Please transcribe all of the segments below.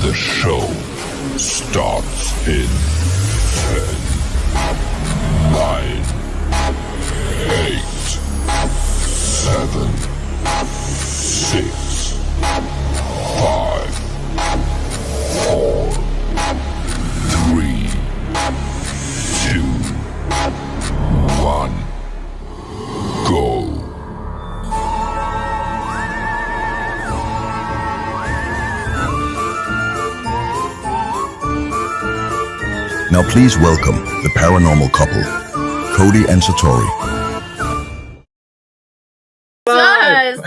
The show starts in 10, 9, 8, 7, 6, 5, 4, 3, 2, 1, go. Now please welcome the paranormal couple, Cody and Satori. Yes,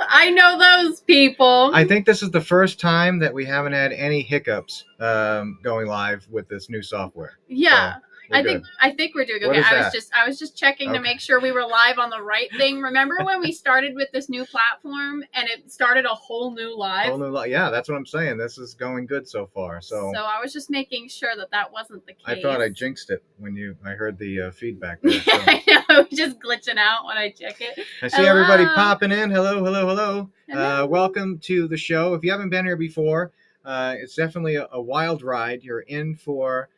I know those people. I think this is the first time that we haven't had any hiccups going live with this new software. Yeah. So we're good. I think we're doing What okay. is I was just checking to make sure we were live on the right thing. Remember when we started with this new platform and it started a whole new live? Yeah, that's what I'm saying. This is going good so far. So I was just making sure that wasn't the case. I thought I jinxed it when I heard the feedback there. So. I know, it was just glitching out when I check it. I see everybody popping in. Hello. Hello. Welcome to the show. If you haven't been here before, it's definitely a wild ride. You're in for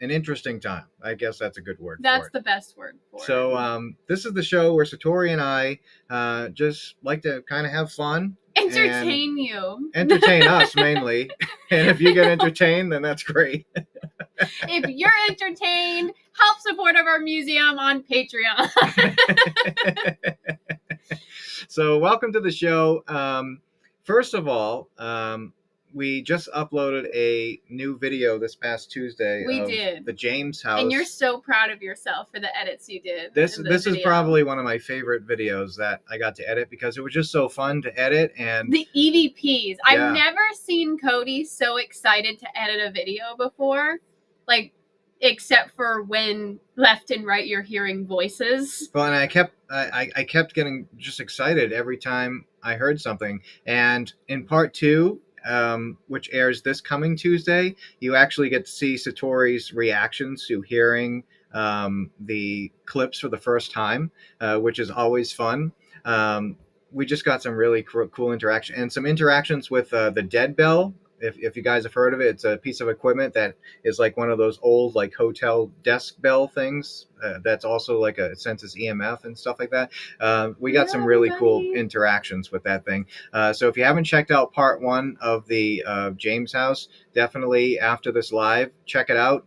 an interesting time. I guess that's a good word for it. That's the best word for it. So this is the show where Satori and I just like to kind of have fun. Entertain you. Entertain us, mainly. And if you get entertained, then that's great. If you're entertained, help support of our museum on Patreon. So welcome to the show. First of all, we just uploaded a new video this past Tuesday. We did. The James house. And you're so proud of yourself for the edits you did. This is probably one of my favorite videos that I got to edit because it was just so fun to edit. And the EVPs. Yeah. I've never seen Cody so excited to edit a video before. Like, except for when left and right you're hearing voices. Well, and I kept getting just excited every time I heard something. And in part 2, which airs this coming Tuesday, you actually get to see Satori's reactions to hearing the clips for the first time, which is always fun. We just got some really cool interaction and some interactions with the dead bell. If you guys have heard of it, it's a piece of equipment that is like one of those old like hotel desk bell things that's also like it senses EMF and stuff like that. We got some really cool interactions with that thing. So if you haven't checked out part 1 of the James house, definitely after this live, check it out.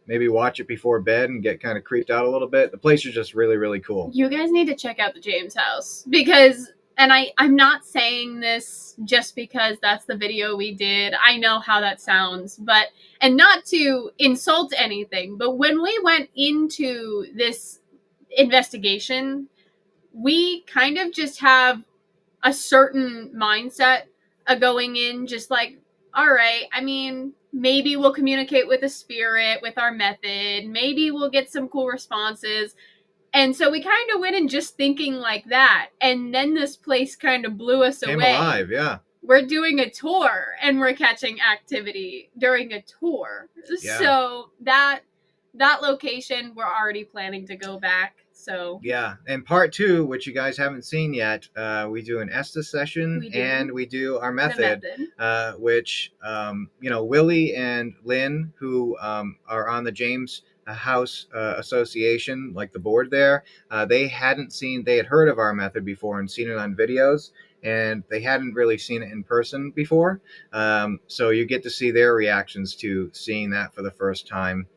Maybe watch it before bed and get kind of creeped out a little bit. The place is just really, really cool. You guys need to check out the James house because... And I'm not saying this just because that's the video we did. I know how that sounds, and not to insult anything, but when we went into this investigation, we kind of just have a certain mindset of going in just like, all right, I mean, maybe we'll communicate with a spirit with our method. Maybe we'll get some cool responses. And so we kind of went in just thinking like that. And then this place kind of blew us away. Came alive, yeah. We're doing a tour and we're catching activity during a tour. Yeah. So that location, we're already planning to go back. So yeah. And part 2, which you guys haven't seen yet, we do an Estes session and we do our method. Which, Willie and Lynn, who are on the James House Association, like the board there, they had heard of our method before and seen it on videos, and they hadn't really seen it in person before. So you get to see their reactions to seeing that for the first time,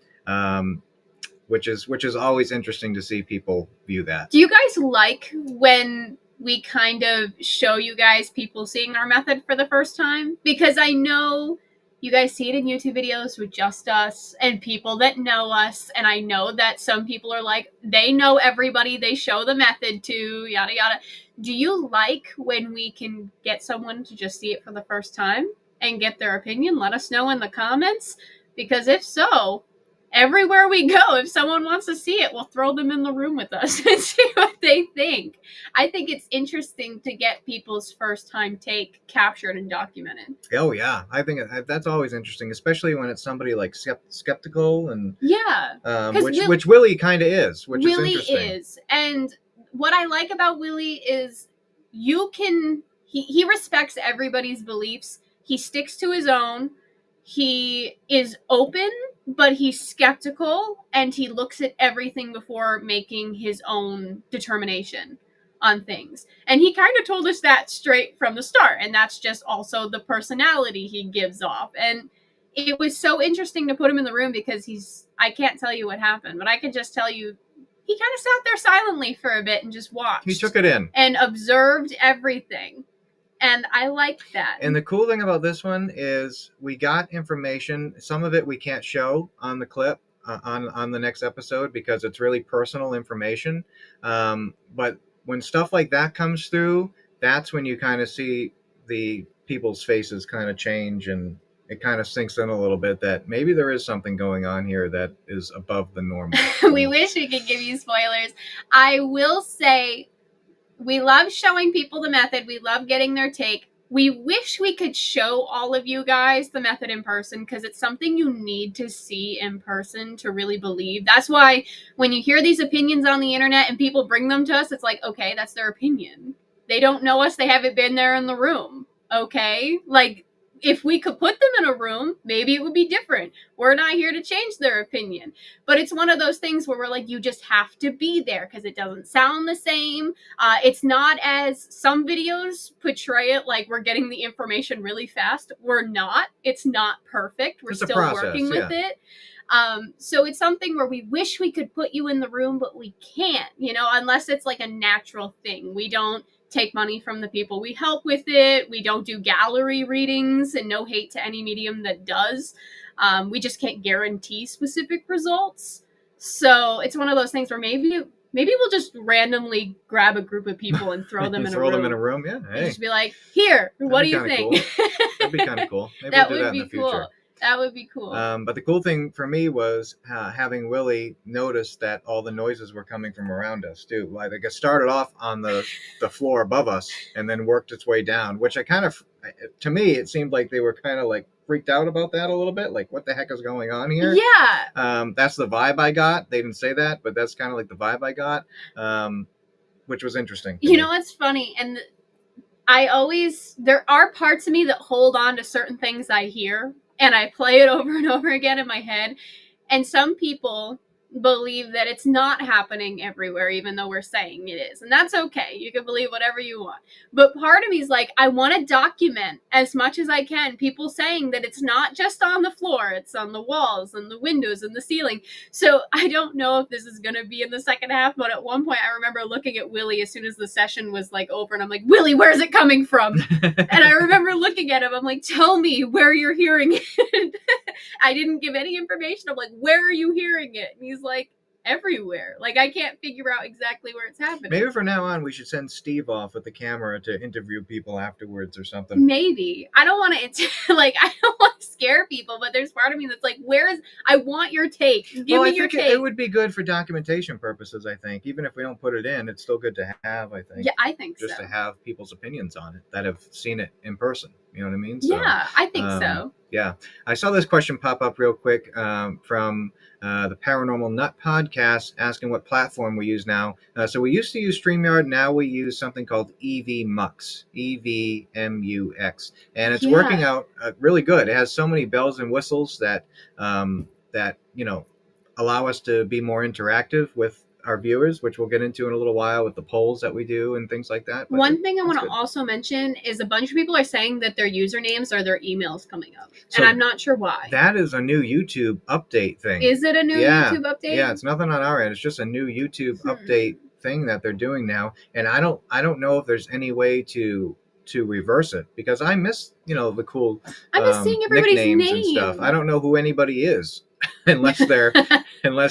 which is always interesting to see people view that. Do you guys like when we kind of show you guys people seeing our method for the first time? Because I know you guys see it in YouTube videos with just us and people that know us. And I know that some people are like, they know everybody they show the method to, yada, yada. Do you like when we can get someone to just see it for the first time and get their opinion? Let us know in the comments. Because if so, everywhere we go, if someone wants to see it, we'll throw them in the room with us and see what they think. I think it's interesting to get people's first time take captured and documented. Oh yeah, I think that's always interesting, especially when it's somebody like skeptical and which Willie kind of is. Which Willie is interesting. And what I like about Willie is he respects everybody's beliefs. He sticks to his own. He is open, but he's skeptical, and he looks at everything before making his own determination on things. And he kind of told us that straight from the start, and that's just also the personality he gives off. And it was so interesting to put him in the room because I can't tell you what happened, but I can just tell you he kind of sat there silently for a bit and just watched. He took it in. And observed everything. And I liked that. And the cool thing about this one is we got information. Some of it we can't show on the clip on the next episode because it's really personal information. But when stuff like that comes through, that's when you kind of see the people's faces kind of change, and it kind of sinks in a little bit that maybe there is something going on here that is above the normal. We wish we could give you spoilers. I will say, we love showing people the method. We love getting their take. We wish we could show all of you guys the method in person because it's something you need to see in person to really believe. That's why when you hear these opinions on the internet and people bring them to us, it's like, okay, that's their opinion. They don't know us. They haven't been there in the room. Okay? Like, if we could put them in a room, maybe it would be different. We're not here to change their opinion. But it's one of those things where we're like, you just have to be there because it doesn't sound the same. It's not as some videos portray it like we're getting the information really fast. We're not. It's not perfect. We're still working with it. So it's something where we wish we could put you in the room, but we can't, unless it's like a natural thing. We don't take money from the people we help with it. We don't do gallery readings, and no hate to any medium that does. We just can't guarantee specific results. So it's one of those things where maybe we'll just randomly grab a group of people and throw them in a room. Throw them in a room, yeah. Hey. And just be like, here, what do you think? Cool. That'd be kind of cool. Maybe we'll do that in the future. Cool. That would be cool. But the cool thing for me was having Willie notice that all the noises were coming from around us too. Like it started off on the floor above us and then worked its way down, which to me, it seemed like they were kind of like freaked out about that a little bit. Like, what the heck is going on here? Yeah. That's the vibe I got. They didn't say that, but that's kind of like the vibe I got, which was interesting. You know what's funny? And there are parts of me that hold on to certain things I hear. And I play it over and over again in my head. And some people believe that it's not happening everywhere, even though we're saying it is. And that's okay. You can believe whatever you want. But part of me is like, I want to document as much as I can people saying that it's not just on the floor. It's on the walls and the windows and the ceiling. So I don't know if this is going to be in the second half. But at one point, I remember looking at Willie as soon as the session was like over. And I'm like, Willie, where's it coming from? And I remember looking at him. I'm like, tell me where you're hearing it. I didn't give any information. I'm like, where are you hearing it? And he's like, everywhere. Like, I can't figure out exactly where it's happening. Maybe from now on we should send Steve off with the camera to interview people afterwards or something. Maybe. I don't want to I don't want to scare people, but there's part of me that's like, I want your take. Give me your take. It would be good for documentation purposes, I think. Even if we don't put it in, it's still good to have, I think. Yeah, I think just to have people's opinions on it that have seen it in person. You know what I mean? So, yeah, I think so. Yeah. I saw this question pop up real quick from the Paranormal Nut podcast asking what platform we use now. So we used to use StreamYard. Now we use something called EVMux, EVMUX. And it's working out really good. It has so many bells and whistles that allow us to be more interactive with our viewers, which we'll get into in a little while with the polls that we do and things like that. But one thing I want to also mention is a bunch of people are saying that their usernames are their emails coming up. So and I'm not sure why. That is a new YouTube update thing. Is it a new YouTube update? Yeah, it's nothing on our end. It's just a new YouTube update thing that they're doing now. And I don't know if there's any way to reverse it because I miss, the cool I miss seeing everybody's nicknames name and stuff. I don't know who anybody is. unless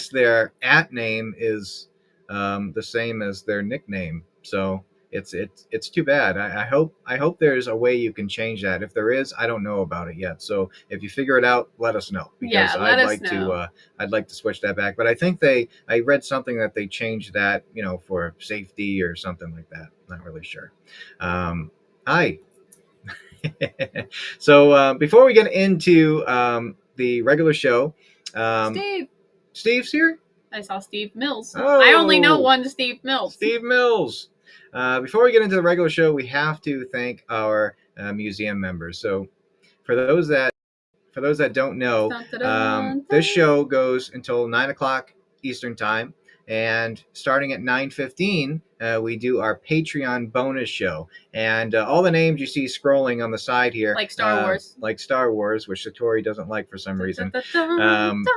their at name is the same as their nickname. So it's too bad. I hope there's a way you can change that. If there is, I don't know about it yet. So if you figure it out, let us know because I'd like to switch that back. But I think I read something that they changed that for safety or something like that. Not really sure. Hi. So before we get into the regular show. Steve's here? I saw Steve Mills. Oh, I only know one Steve Mills. Steve Mills. Before we get into the regular show, we have to thank our museum members. So for those that don't know, Dun, dun, dun, this dun. show goes until 9 o'clock Eastern time, and starting at 9:15, we do our Patreon bonus show. And all the names you see scrolling on the side here, Like Star Wars. which Satori doesn't like for some reason. Dun, dun, dun, Um, dun,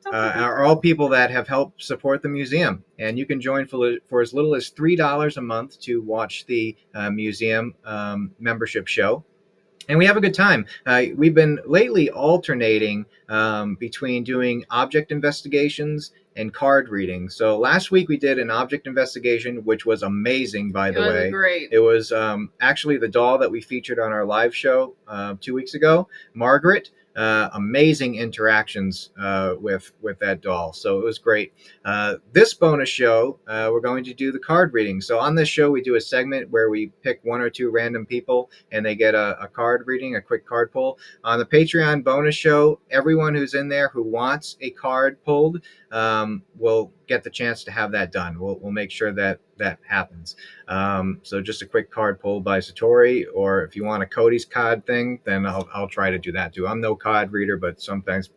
dun, dun. are all people that have helped support the museum, and you can join for as little as $3 a month to watch the museum membership show. And we have a good time. We've been lately alternating between doing object investigations and card reading. So last week we did an object investigation, which was amazing, by the way. Great. It was actually the doll that we featured on our live show 2 weeks ago, Margaret. Amazing interactions with that doll, so it was great. This bonus show, we're going to do the card reading. So on this show, we do a segment where we pick one or two random people, and they get a card reading, a quick card pull. On the Patreon bonus show, everyone who's in there who wants a card pulled will get the chance to have that done. We'll make sure that happens. So just a quick card pull by Satori, or if you want a Cody's card thing, then I'll try to do that too. I'm no card reader, but sometimes,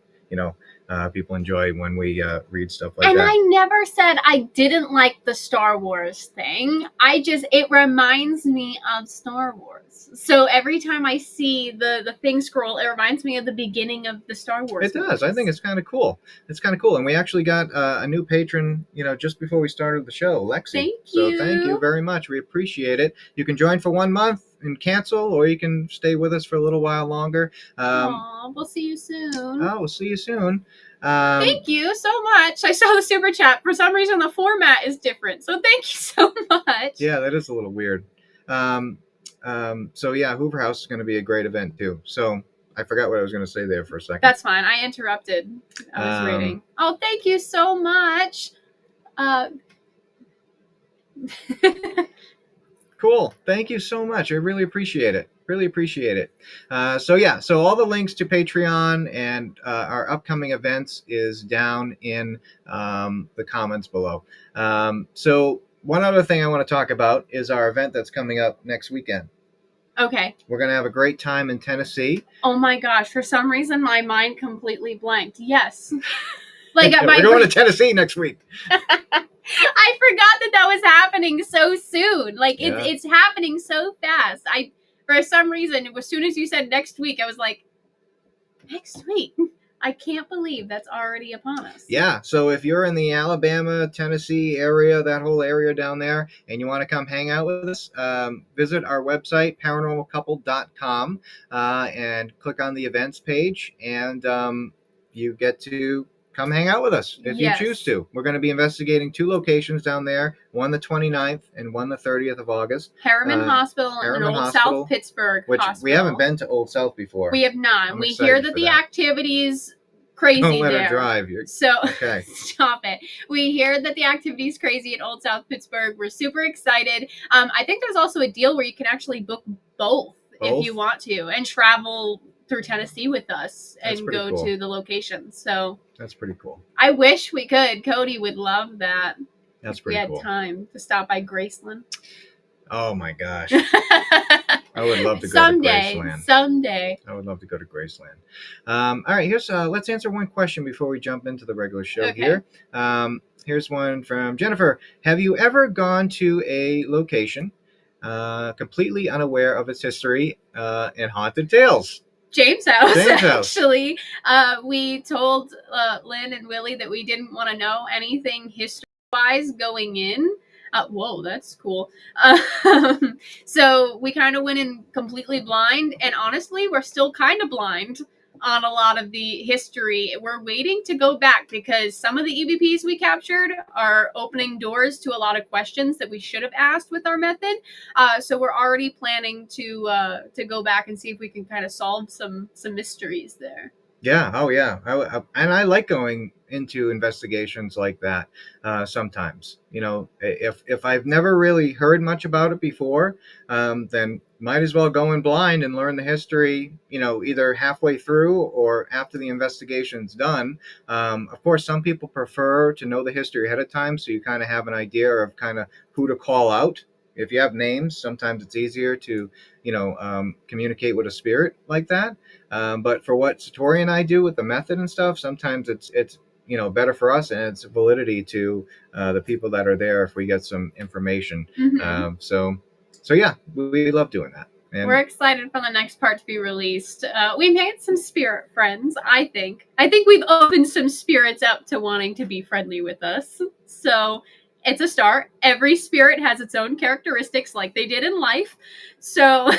people enjoy when we read stuff like and that. I never said I didn't like the Star Wars thing. It reminds me of Star Wars. So every time I see the thing scroll, it reminds me of the beginning of the Star Wars. It does. I think it's kind of cool. And we actually got a new patron, just before we started the show, Lexi. So thank you very much. We appreciate it. You can join for 1 month and cancel, or you can stay with us for a little while longer. We'll see you soon. We'll see you soon. Thank you so much. I saw the super chat. For some reason, the format is different. So thank you so much. Yeah, that is a little weird. So yeah, Hoover House is going to be a great event too. So I forgot what I was going to say there for a second. That's fine. I interrupted. I was reading. Oh, thank you so much. Cool. Thank you so much. I really appreciate it. So all the links to Patreon and our upcoming events is down in the comments below. So one other thing I want to talk about is our event that's coming up next weekend. Okay. We're going to have a great time in Tennessee. Oh my gosh. For some reason, my mind completely blanked. Yes. We're going to Tennessee next week. I forgot that was happening so soon. It's happening so fast. For some reason, as soon as you said next week, I was like, next week? I can't believe that's already upon us. Yeah. So if you're in the Alabama, Tennessee area, that whole area down there, and you want to come hang out with us, visit our website, paranormalcouple.com, and click on the events page, and you get to come hang out with us if you choose to. We're going to be investigating 2 locations down there, one the 29th and one the 30th of August. Harriman Hospital and Old South Pittsburgh Hospital. We haven't been to Old South before. We have not. We hear that the activity's crazy there. Don't let her drive. Okay. Stop it. We hear that the activity's crazy at Old South Pittsburgh. We're super excited. I think there's also a deal where you can actually book both if you want to, and travel through Tennessee with us and go to the location. So that's pretty cool. I wish we could. Cody would love that. That's pretty cool. We had time to stop by Graceland. Oh my gosh. I would love to go to Graceland. Someday. I would love to go to Graceland. All right, here's let's answer one question before we jump into the regular show here. Here's one from Jennifer. Have you ever gone to a location completely unaware of its history and haunted tales? James' house. Actually. We told Lynn and Willie that we didn't want to know anything history-wise going in. Whoa, that's cool. So we kind of went in completely blind, and honestly, we're still kind of blind on a lot of the history. We're waiting to go back because some of the EVPs we captured are opening doors to a lot of questions that we should have asked with our method. So we're already planning to go back and see if we can kind of solve some mysteries there. Yeah. Oh, yeah. And I like going into investigations like that sometimes. If I've never really heard much about it before, then might as well go in blind and learn the history, either halfway through or after the investigation's done. Of course, some people prefer to know the history ahead of time, so you kind of have an idea of kind of who to call out if you have names, sometimes it's easier to, communicate with a spirit like that. But for what Satori and I do with the method and stuff, sometimes it's better for us, and it's validity to the people that are there if we get some information. So yeah, we love doing that. And we're excited for the next part to be released. We made some spirit friends, I think. I think we've opened some spirits up to wanting to be friendly with us. So it's a start. Every spirit has its own characteristics like they did in life. So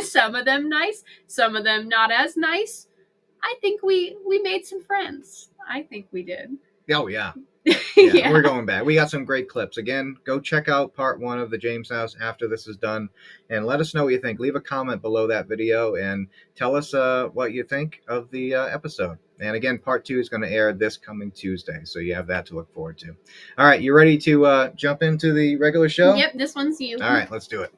some of them nice, some of them not as nice. I think we made some friends. I think we did. Oh, yeah. Yeah. We're going back. We got some great clips. Again, go check out part 1 of the James House after this is done, and let us know what you think. Leave a comment below that video and tell us what you think of the episode. And again, part 2 is going to air this coming Tuesday, so you have that to look forward to. All right, you ready to jump into the regular show? Yep, this one's you. All right, let's do it.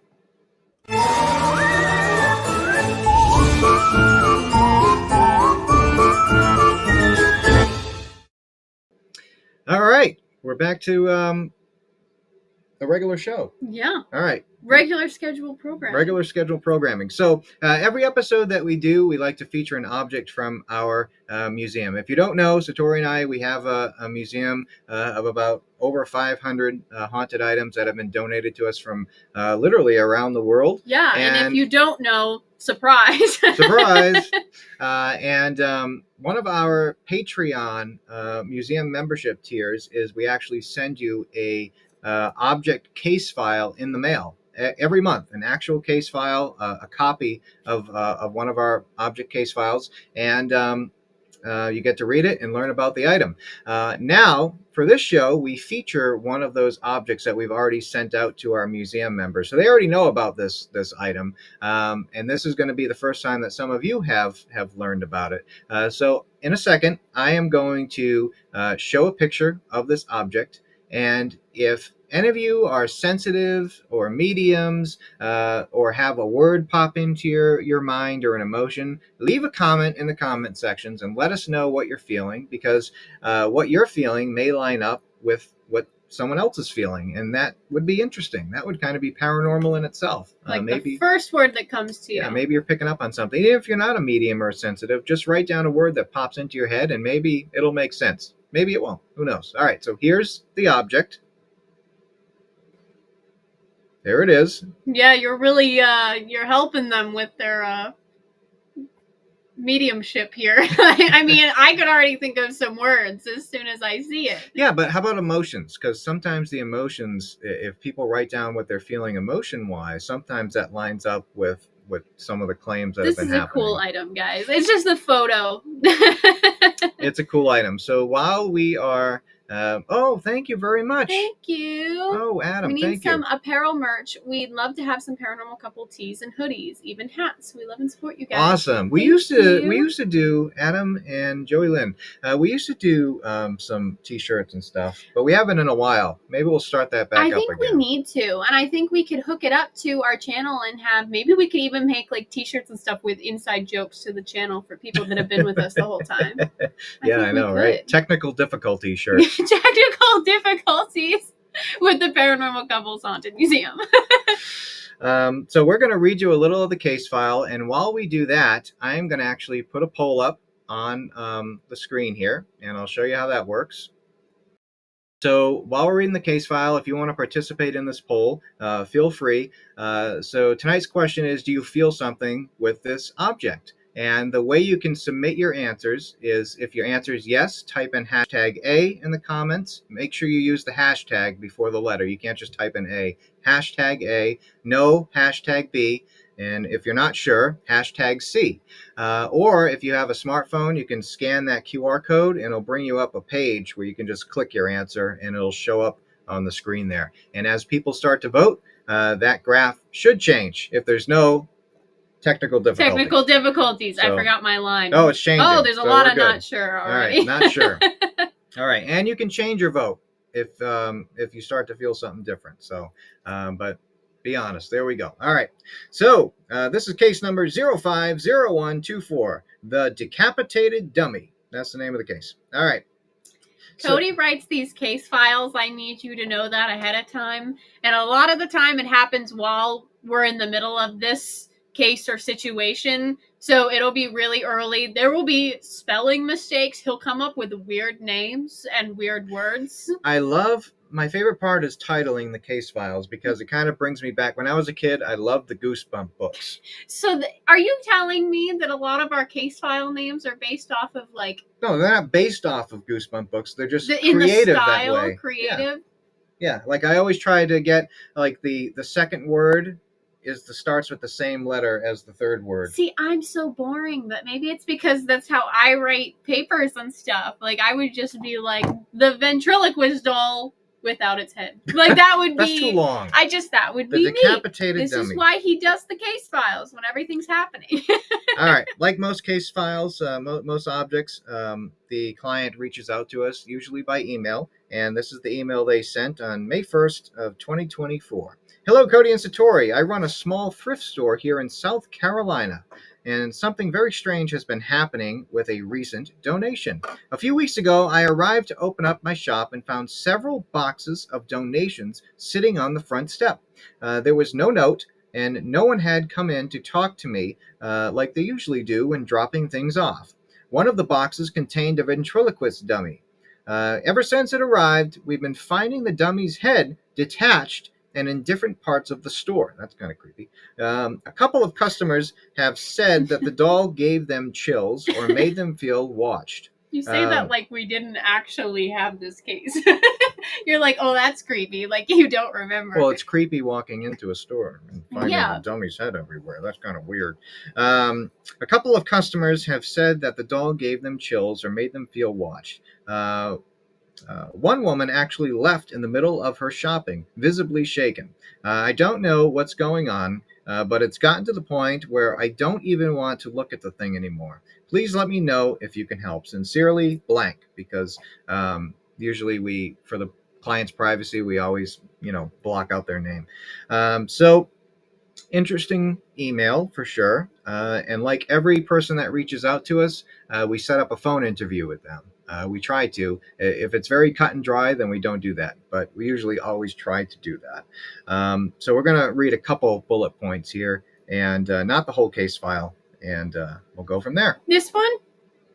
All right, we're back to the regular show. Yeah. All right. Regular scheduled programming. So every episode that we do, we like to feature an object from our museum. If you don't know, Satori and I, we have a museum of about over 500 haunted items that have been donated to us from literally around the world. Yeah, and if you don't know, surprise. Surprise. And one of our Patreon museum membership tiers is we actually send you a object case file in the mail every month, an actual case file, a copy of one of our object case files, and you get to read it and learn about the item. Now, for this show, we feature one of those objects that we've already sent out to our museum members. So they already know about this item, and this is going to be the first time that some of you have learned about it. So in a second, I am going to show a picture of this object, and if any of you are sensitive or mediums or have a word pop into your mind or an emotion, leave a comment in the comment sections and let us know what you're feeling, because what you're feeling may line up with what someone else is feeling, and that would be interesting. That would kind of be paranormal in itself. Like maybe the first word that comes to you. Yeah, maybe you're picking up on something. Even if you're not a medium or sensitive, just write down a word that pops into your head, and maybe it'll make sense. Maybe it won't. Who knows? All right, so here's the object. There it is. Yeah, you're really you're helping them with their mediumship here. I mean, I could already think of some words as soon as I see it. Yeah, but how about emotions? Because sometimes the emotions, if people write down what they're feeling emotion-wise, sometimes that lines up with some of the claims that have been happening. This is a cool item, guys. It's just the photo. It's a cool item. So while we are... oh, thank you very much. Thank you. Oh, Adam, we thank need some apparel merch. We'd love to have some paranormal couple tees and hoodies, even hats. We love and support you guys. Awesome. We used to do, Adam and Joey Lynn, we used to do some t-shirts and stuff, but we haven't in a while. Maybe we'll start that back up again. I think we need to, and I think we could hook it up to our channel and maybe we could even make like t-shirts and stuff with inside jokes to the channel for people that have been with us the whole time. I know, right? Technical difficulty shirts. Technical difficulties with the Paranormal Couples Haunted Museum. So we're going to read you a little of the case file, and while we do that, I'm going to actually put a poll up on the screen here, and I'll show you how that works. So while we're reading the case file, if you want to participate in this poll, feel free. So tonight's question is, do you feel something with this object? And the way you can submit your answers is, if your answer is yes, type in hashtag A in the comments. Make sure you use the hashtag before the letter. You can't just type in A. Hashtag A. No, hashtag B. And if you're not sure, hashtag C. Or if you have a smartphone, you can scan that QR code and it'll bring you up a page where you can just click your answer and it'll show up on the screen there. And as people start to vote, that graph should change if there's no technical difficulties. So, I forgot my line. Oh, it's changing. Oh, there's a lot of good. Not sure already. All right, not sure. All right, and you can change your vote if you start to feel something different. So, but be honest. There we go. All right. So this is case number 050124, the decapitated dummy. That's the name of the case. All right. Cody writes these case files. I need you to know that ahead of time. And a lot of the time it happens while we're in the middle of this case or situation. So it'll be really early. There will be spelling mistakes. He'll come up with weird names and weird words. My favorite part is titling the case files because it kind of brings me back. When I was a kid, I loved the Goosebump books. So are you telling me that a lot of our case file names are based off of like... No, they're not based off of Goosebump books. They're just in creative the style, that way. Creative? Yeah, like I always try to get like the second word starts with the same letter as the third word. See, I'm so boring, but maybe it's because that's how I write papers and stuff. Like I would just be like the ventriloquist doll without its head. Like that would That's be too long. that would The be decapitated me. This dummy. is why he does the case files when everything's happening. All right. Like most case files, most objects, the client reaches out to us usually by email, and this is the email they sent on May 1st of 2024. Hello, Cody and Satori. I run a small thrift store here in South Carolina, and something very strange has been happening with a recent donation. A few weeks ago, I arrived to open up my shop and found several boxes of donations sitting on the front step. There was no note, and no one had come in to talk to me like they usually do when dropping things off. One of the boxes contained a ventriloquist dummy. Ever since it arrived, we've been finding the dummy's head detached and in different parts of the store. That's kind of creepy. A couple of customers have said that the doll gave them chills or made them feel watched. You say that like we didn't actually have this case. You're like, oh, that's creepy. Like you don't remember. Well, it's creepy walking into a store and finding a dummy's head everywhere. That's kind of weird. A couple of customers have said that the doll gave them chills or made them feel watched. One woman actually left in the middle of her shopping, visibly shaken. I don't know what's going on, but it's gotten to the point where I don't even want to look at the thing anymore. Please let me know if you can help. Sincerely, blank, because usually for the client's privacy, we always, block out their name. So interesting email for sure. And like every person that reaches out to us, we set up a phone interview with them. We try to. If it's very cut and dry, then we don't do that. But we usually always try to do that. So we're going to read a couple bullet points here and not the whole case file. And we'll go from there. This one?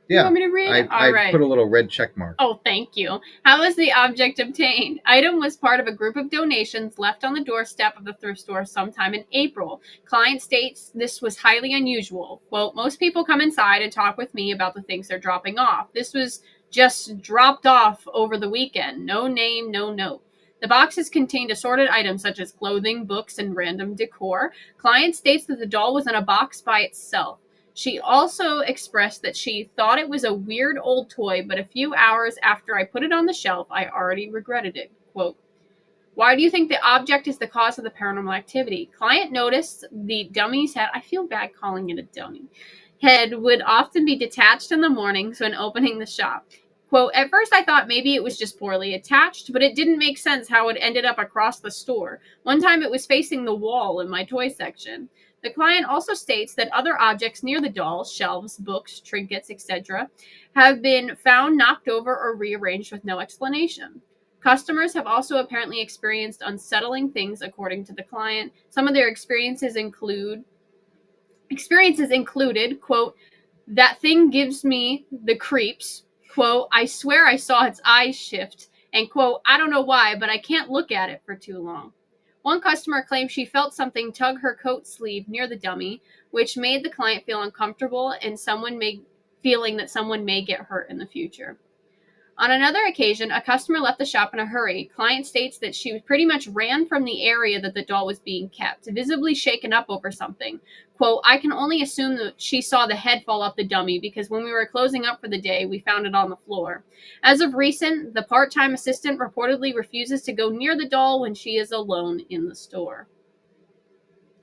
Yeah. You want me to read it? All right. Put a little red check mark. Oh, thank you. How was the object obtained? Item was part of a group of donations left on the doorstep of the thrift store sometime in April. Client states this was highly unusual. Quote, most people come inside and talk with me about the things they're dropping off. This was just dropped off over the weekend. No name, no note. The boxes contained assorted items such as clothing, books, and random decor. Client states that the doll was in a box by itself. She also expressed that she thought it was a weird old toy, but a few hours after I put it on the shelf, I already regretted it. Quote, why do you think the object is the cause of the paranormal activity? Client noticed the dummy's head. I feel bad calling it a dummy. Head would often be detached in the mornings when opening the shop. Quote, at first I thought maybe it was just poorly attached, but it didn't make sense how it ended up across the store. One time it was facing the wall in my toy section. The client also states that other objects near the doll, shelves, books, trinkets, etc., have been found knocked over or rearranged with no explanation. Customers have also apparently experienced unsettling things, according to the client. Some of their experiences included, quote, that thing gives me the creeps, quote, I swear I saw its eyes shift, and quote, I don't know why, but I can't look at it for too long. One customer claimed she felt something tug her coat sleeve near the dummy, which made the client feel uncomfortable and feeling that someone may get hurt in the future. On another occasion, a customer left the shop in a hurry. Client states that she pretty much ran from the area that the doll was being kept, visibly shaken up over something. Quote, I can only assume that she saw the head fall off the dummy because when we were closing up for the day, we found it on the floor. As of recent, the part-time assistant reportedly refuses to go near the doll when she is alone in the store.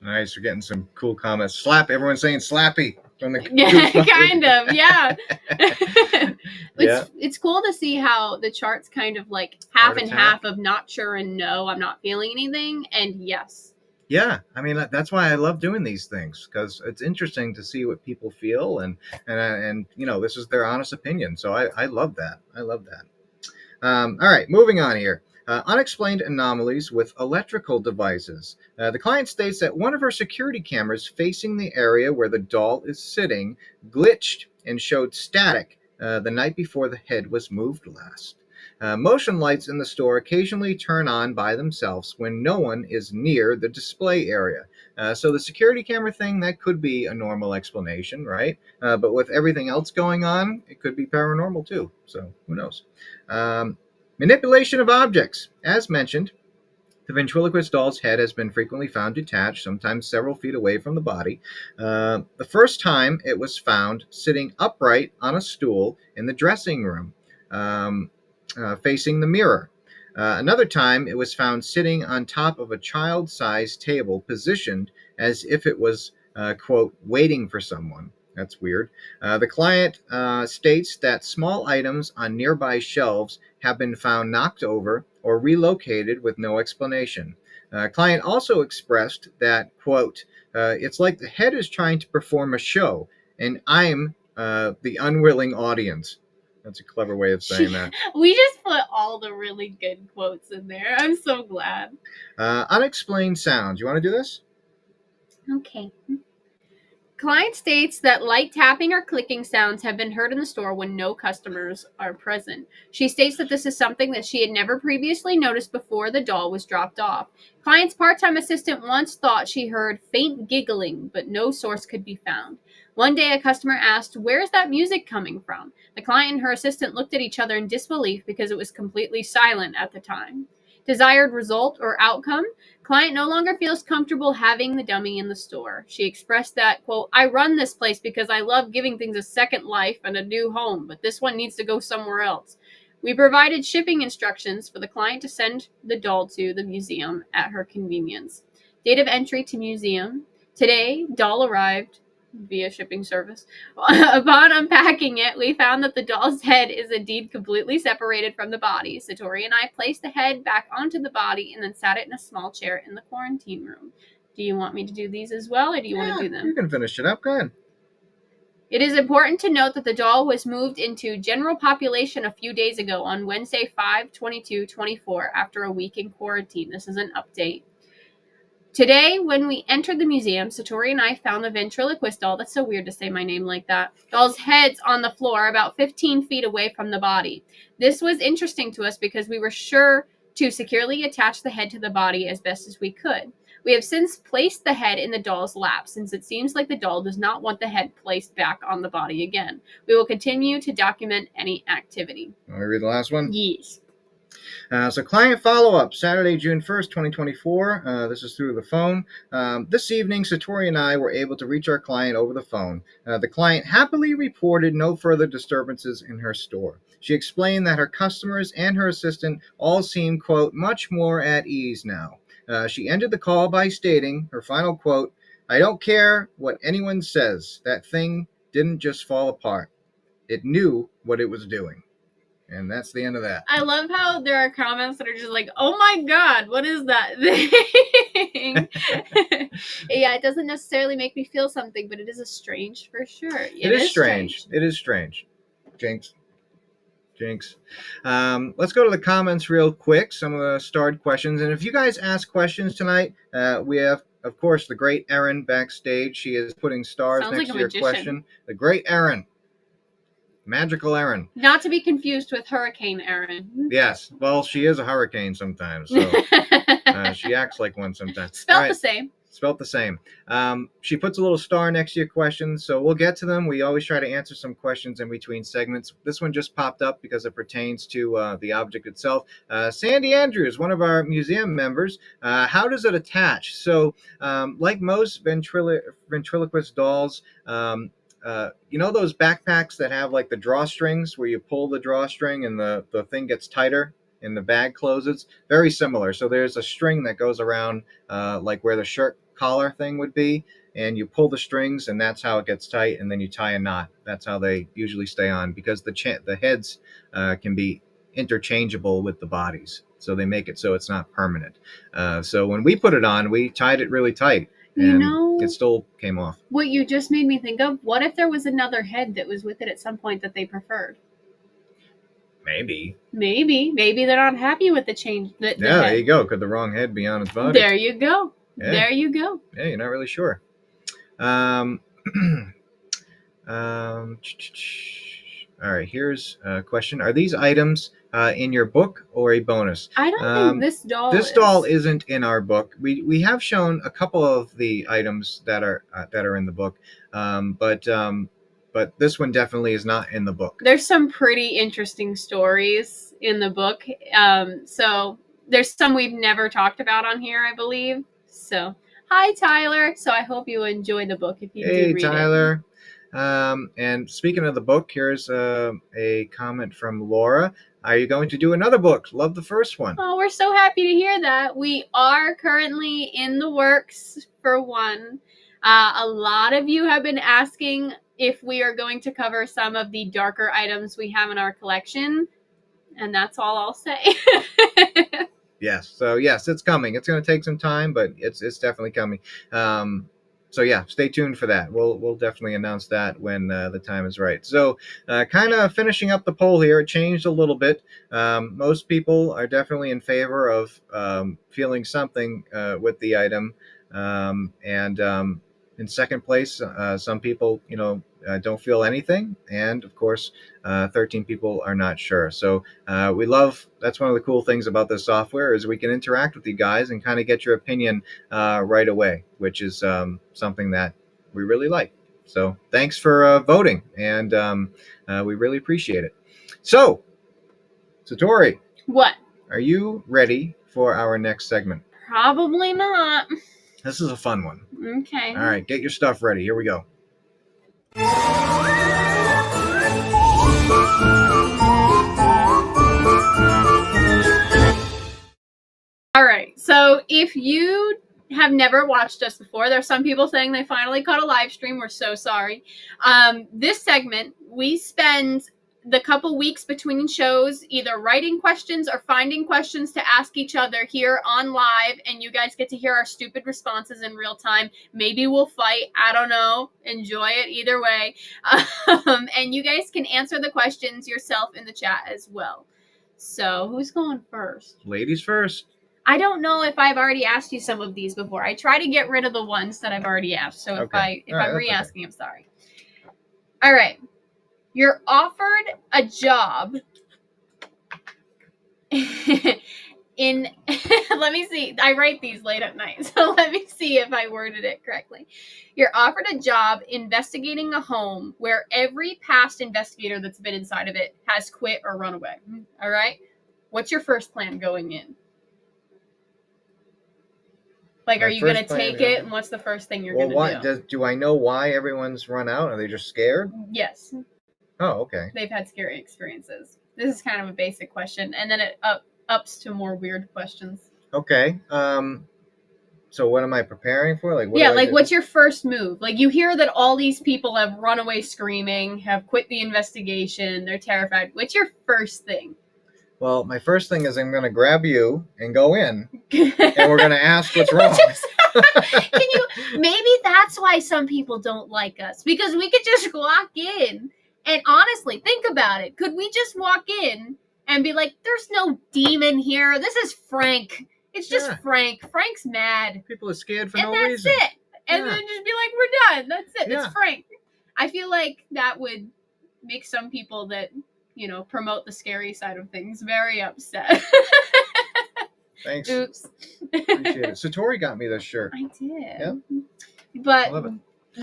Nice. We're getting some cool comments. Everyone's saying slappy. From the kind of, yeah. It's cool to see how the chart's kind of like half and half of not sure and no, I'm not feeling anything, and yes. Yeah, I mean that's why I love doing these things, because it's interesting to see what people feel, and this is their honest opinion. So I love that. All right, moving on here. Unexplained anomalies with electrical devices. The client states that one of her security cameras facing the area where the doll is sitting glitched and showed static the night before the head was moved last. Motion lights in the store occasionally turn on by themselves when no one is near the display area. So the security camera thing, that could be a normal explanation, right? But with everything else going on, it could be paranormal too. So who knows? Manipulation of objects. As mentioned, the ventriloquist doll's head has been frequently found detached, sometimes several feet away from the body. The first time it was found sitting upright on a stool in the dressing room, facing the mirror. Another time it was found sitting on top of a child-sized table, positioned as if it was, quote, waiting for someone. That's weird. The client states that small items on nearby shelves have been found knocked over or relocated with no explanation. Client also expressed that, quote, it's like the head is trying to perform a show, and I'm the unwilling audience. That's a clever way of saying that. We just put all the really good quotes in there. I'm so glad. Unexplained sounds. You want to do this? Okay. Client states that light tapping or clicking sounds have been heard in the store when no customers are present. She states that this is something that she had never previously noticed before the doll was dropped off. Client's part-time assistant once thought she heard faint giggling, but no source could be found. One day, a customer asked, "Where is that music coming from?" The client and her assistant looked at each other in disbelief because it was completely silent at the time. Desired result or outcome? Client no longer feels comfortable having the dummy in the store. She expressed that, quote, I run this place because I love giving things a second life and a new home, but this one needs to go somewhere else. We provided shipping instructions for the client to send the doll to the museum at her convenience. Date of entry to museum. Today, doll arrived via shipping service. Upon unpacking it, we found that the doll's head is indeed completely separated from the body. Satori and I placed the head back onto the body and then sat it in a small chair in the quarantine room. Do you want me to do these as well, or do you want to do them? You can finish it up. Go ahead. It is important to note that the doll was moved into general population a few days ago on Wednesday, 5/22/24, after a week in quarantine. This is an update. Today, when we entered the museum, Satori and I found the ventriloquist doll. That's so weird to say my name like that. Doll's head's on the floor about 15 feet away from the body. This was interesting to us because we were sure to securely attach the head to the body as best as we could. We have since placed the head in the doll's lap since it seems like the doll does not want the head placed back on the body again. We will continue to document any activity. Want me to read the last one? Yes. So client follow-up, Saturday, June 1st, 2024. This is through the phone. This evening, Satori and I were able to reach our client over the phone. The client happily reported no further disturbances in her store. She explained that her customers and her assistant all seem, quote, much more at ease now. She ended the call by stating her final quote, I don't care what anyone says. That thing didn't just fall apart. It knew what it was doing. And that's the end of that. I love how there are comments that are just like, oh my God, what is that thing? Yeah, it doesn't necessarily make me feel something, but it is a strange for sure. It is strange. It is strange. Jinx. Let's go to the comments real quick. Some of the starred questions. And if you guys ask questions tonight, we have, of course, the great Erin backstage. She is putting stars Sounds next like to your magician. question. The great Erin. Magical Erin. Not to be confused with Hurricane Erin. Yes. Well, she is a hurricane sometimes. So she acts like one sometimes. Spelled the same. Spelt the same. She puts a little star next to your questions, so we'll get to them. We always try to answer some questions in between segments. This one just popped up because it pertains to the object itself. Sandy Andrews, one of our museum members, how does it attach? So, like most ventriloquist dolls, you know those backpacks that have like the drawstrings where you pull the drawstring and the thing gets tighter and the bag closes? Very similar. So there's a string that goes around like where the shirt collar thing would be, and you pull the strings and that's how it gets tight, and then you tie a knot. That's how they usually stay on, because the heads can be interchangeable with the bodies, so they make it so it's not permanent. So when we put it on, we tied it really tight, and it still came off. What you just made me think of, what if there was another head that was with it at some point that they preferred? Maybe. Maybe they're not happy with the change. The Yeah, there head. you go. Could the wrong head be on his body? There you go. Yeah. There you go. Yeah, you're not really sure. All right, here's a question. Are these items in your book or a bonus? I don't think this doll. This doll isn't in our book. We have shown a couple of the items that are in the book, but this one definitely is not in the book. There's some pretty interesting stories in the book. So there's some we've never talked about on here, I believe. So hi, Tyler. So I hope you enjoy the book if you do read Tyler. And speaking of the book, here's a comment from Laura. Are you going to do another book? Love the first one. Oh, we're so happy to hear that. We are currently in the works for one. A lot of you have been asking if we are going to cover some of the darker items we have in our collection. And that's all I'll say. Yes. So yes, it's coming. It's going to take some time, but it's definitely coming. So yeah, stay tuned for that. We'll definitely announce that when the time is right. So kind of finishing up the poll here, it changed a little bit. Most people are definitely in favor of feeling something with the item. And in second place, some people, don't feel anything. And of course, 13 people are not sure. So that's one of the cool things about this software is we can interact with you guys and kind of get your opinion right away, which is something that we really like. So thanks for voting, and we really appreciate it. So, Satori. What? Are you ready for our next segment? Probably not. This is a fun one. Okay. All right, get your stuff ready. Here we go. All right. So if you have never watched us before, there's some people saying they finally caught a live stream. We're so sorry. This segment, we spend the couple weeks between shows either writing questions or finding questions to ask each other here on live, and you guys get to hear our stupid responses in real time. Maybe we'll fight. I don't know. Enjoy it either way. And you guys can answer the questions yourself in the chat as well. So who's going first? Ladies first. I don't know if I've already asked you some of these before. I try to get rid of the ones that I've already asked. So if I'm re-asking, I'm sorry. All right. You're offered a job in, let me see. I write these late at night, so let me see if I worded it correctly. You're offered a job investigating a home where every past investigator that's been inside of it has quit or run away. All right? What's your first plan going in? Like, are you going to take it, and what's the first thing you're going to do? Do I know why everyone's run out? Are they just scared? Yes. Oh, okay. They've had scary experiences. This is kind of a basic question, and then it ups to more weird questions. Okay. So what am I preparing for? What's your first move? Like, you hear that all these people have run away screaming, have quit the investigation, they're terrified. What's your first thing? Well, my first thing is I'm going to grab you and go in, and we're going to ask what's wrong. Maybe that's why some people don't like us, because we could just walk in. And honestly, think about it. Could we just walk in and be like, there's no demon here. This is Frank. It's just Frank. Frank's mad. People are scared for no reason. And that's it. And then just be like, we're done. That's it. It's Frank. I feel like that would make some people that, promote the scary side of things very upset. Thanks. Oops. Appreciate it. Satori got me this shirt. I did. Yep. But I love it.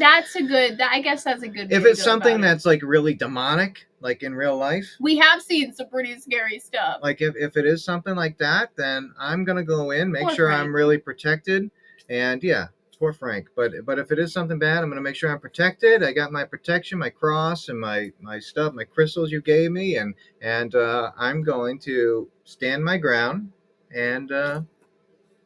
I guess that's a good way if to it's go something about that's like really demonic, like in real life. We have seen some pretty scary stuff. Like if it is something like that, then I'm going to go in, make Poor sure Frank. I'm really protected. And poor Frank. But if it is something bad, I'm going to make sure I'm protected. I got my protection, my cross, and my stuff, my crystals you gave me, and I'm going to stand my ground and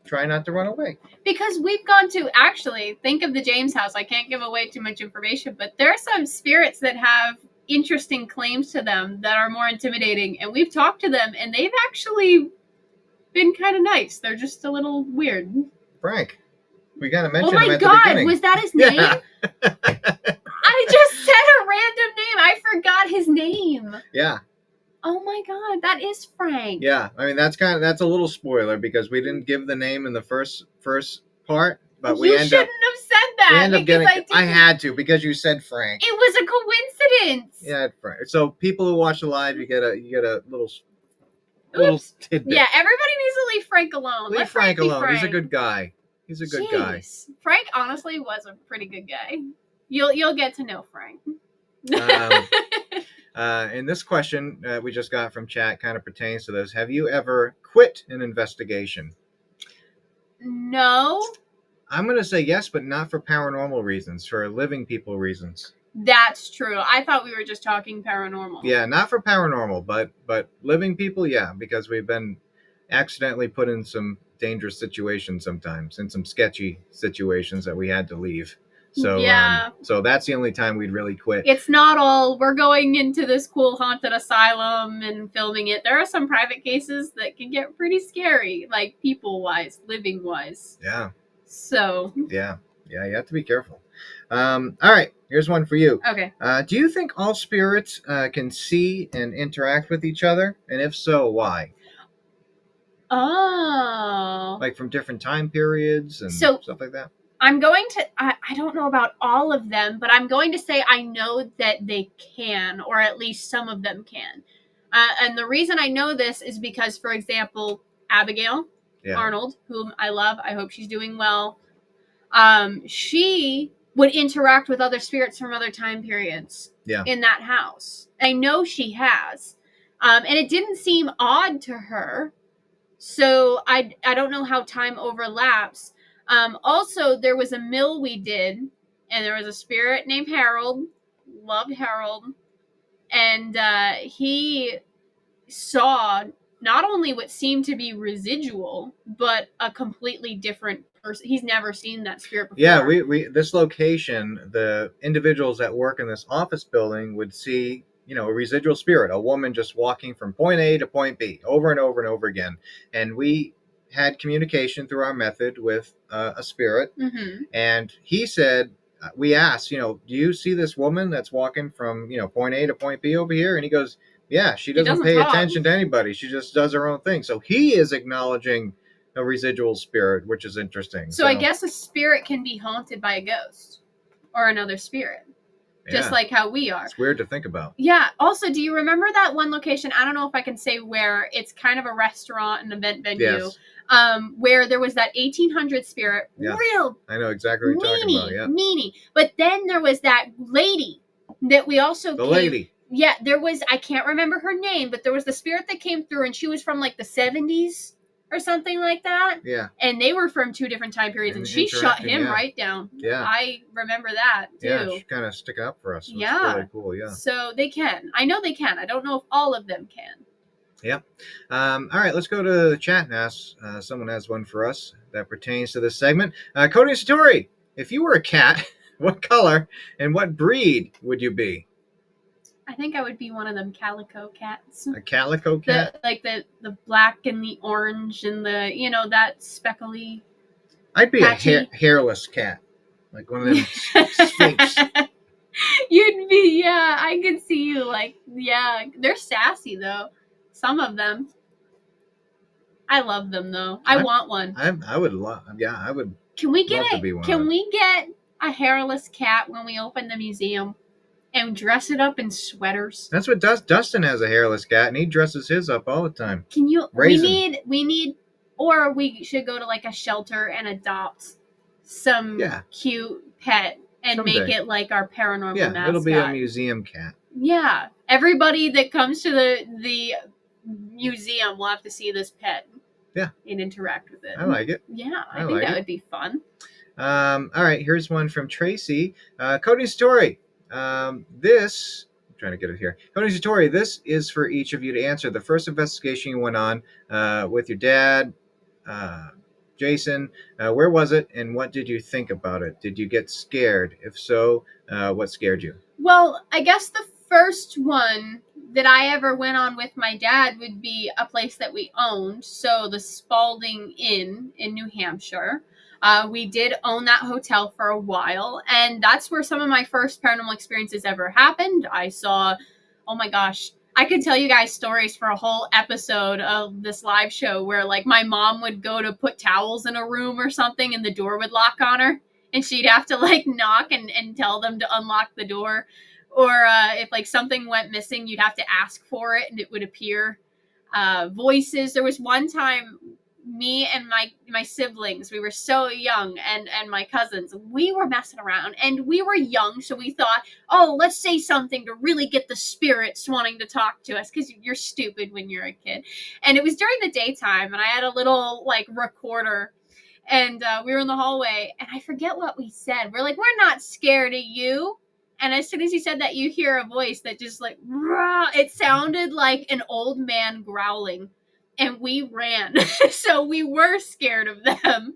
try not to run away. Because we've gone to, actually, think of the James house. I can't give away too much information, but there are some spirits that have interesting claims to them that are more intimidating, and we've talked to them, and they've actually been kind of nice. They're just a little weird. Frank. We got to mention him at the beginning. Was that his name? Yeah. I just said a random name. I forgot his name. Yeah. Oh my God. that is Frank. Yeah, I mean that's a little spoiler because we didn't give the name in the first part, but You shouldn't have said we that end up because getting. I I had to because you said Frank. It was a coincidence. Yeah, Frank. So people who watch the live, you get a little Oops. tidbit. Yeah, everybody needs to leave Frank alone. Leave Let Frank be alone. Frank. He's a good guy. He's a good guy. Jeez. Frank honestly was a pretty good guy. You'll get to know Frank. And this question we just got from chat kind of pertains to this. Have you ever quit an investigation? No. I'm going to say yes, but not for paranormal reasons, for living people reasons. That's true. I thought we were just talking paranormal. Yeah, not for paranormal, but living people, yeah, because we've been accidentally put in some dangerous situations sometimes, in some sketchy situations that we had to leave. So yeah. So that's the only time we'd really quit. It's not all we're going into this cool haunted asylum and filming it. There are some private cases that can get pretty scary, like people-wise, living-wise. Yeah. So. Yeah, you have to be careful. All right, here's one for you. Okay. Do you think all spirits can see and interact with each other? And if so, why? Oh. Like from different time periods and So, stuff like that? I'm going to, I don't know about all of them, but I'm going to say I know that they can, or at least some of them can. And the reason I know this is because, for example, Abigail Arnold, whom I love, I hope she's doing well. She would interact with other spirits from other time periods in that house. I know she has. And it didn't seem odd to her. So I don't know how time overlaps. Also, there was a mill we did, and there was a spirit named Harold. Loved Harold. And he saw not only what seemed to be residual, but a completely different person. He's never seen that spirit before. Yeah, we this location, the individuals that work in this office building would see, a residual spirit, a woman just walking from point A to point B over and over and over again. And we had communication through our method with a spirit. Mm-hmm. And he said, we asked, do you see this woman that's walking from, point A to point B over here? And he goes, yeah, she doesn't pay attention to anybody. She just does her own thing. So he is acknowledging a residual spirit, which is interesting. So I guess a spirit can be haunted by a ghost or another spirit. Just like how we are. It's weird to think about. Yeah. Also, do you remember that one location? I don't know if I can say where. It's kind of a restaurant and event venue. Yes. Where there was that 1800 spirit. Yeah. Real. I know exactly what you're talking about. Yeah. Meanie. But then there was that lady that we also lady. Yeah, there was, I can't remember her name, but there was the spirit that came through, and she was from like the 70s or something like that. Yeah. And they were from two different time periods, and she shut him right down. Yeah. I remember that, too. Yeah, she kind of stuck up for us. It was really cool, yeah. So they can. I know they can. I don't know if all of them can. Yeah. All right, let's go to the chat and ask. Someone has one for us that pertains to this segment. Cody and Satori, if you were a cat, what color and what breed would you be? I think I would be one of them calico cats. A calico cat? The black and the orange and the, that speckly. I'd be a hairless cat. Like one of them sphinx. You'd be, I could see you they're sassy though. Some of them. I love them though. I want one. I would love, I would. Can we get a hairless cat when we open the museum? And dress it up in sweaters. That's what Dustin has, a hairless cat, and he dresses his up all the time. Can you? Raisin. We need, or we should go to like a shelter and adopt some cute pet and make it like our paranormal mascot. Yeah, it'll be a museum cat. Yeah, everybody that comes to the museum will have to see this pet. Yeah, and interact with it. I like it. Yeah, I think that would be fun. All right, here's one from Tracy. Cody and Satori. I'm trying to get it here. Cody and Satori, this is for each of you to answer. The first investigation you went on with your dad, Jason, where was it and what did you think about it? Did you get scared? If so, what scared you? Well, I guess the first one that I ever went on with my dad would be a place that we owned. So the Spalding Inn in New Hampshire. We did own that hotel for a while, and that's where some of my first paranormal experiences ever happened. I saw, oh my gosh, I could tell you guys stories for a whole episode of this live show where like my mom would go to put towels in a room or something and the door would lock on her and she'd have to like knock and tell them to unlock the door. Or if like something went missing, you'd have to ask for it and it would appear. Voices. There was one time me and my siblings, we were so young, and my cousins, we were messing around and we were young, so we thought, oh, let's say something to really get the spirits wanting to talk to us, because you're stupid when you're a kid. And it was during the daytime, and I had a little like recorder, and we were in the hallway, and I forget what we said. We're like, we're not scared of you. And as soon as you said that, you hear a voice that just like, rah, it sounded like an old man growling. And we ran. So we were scared of them.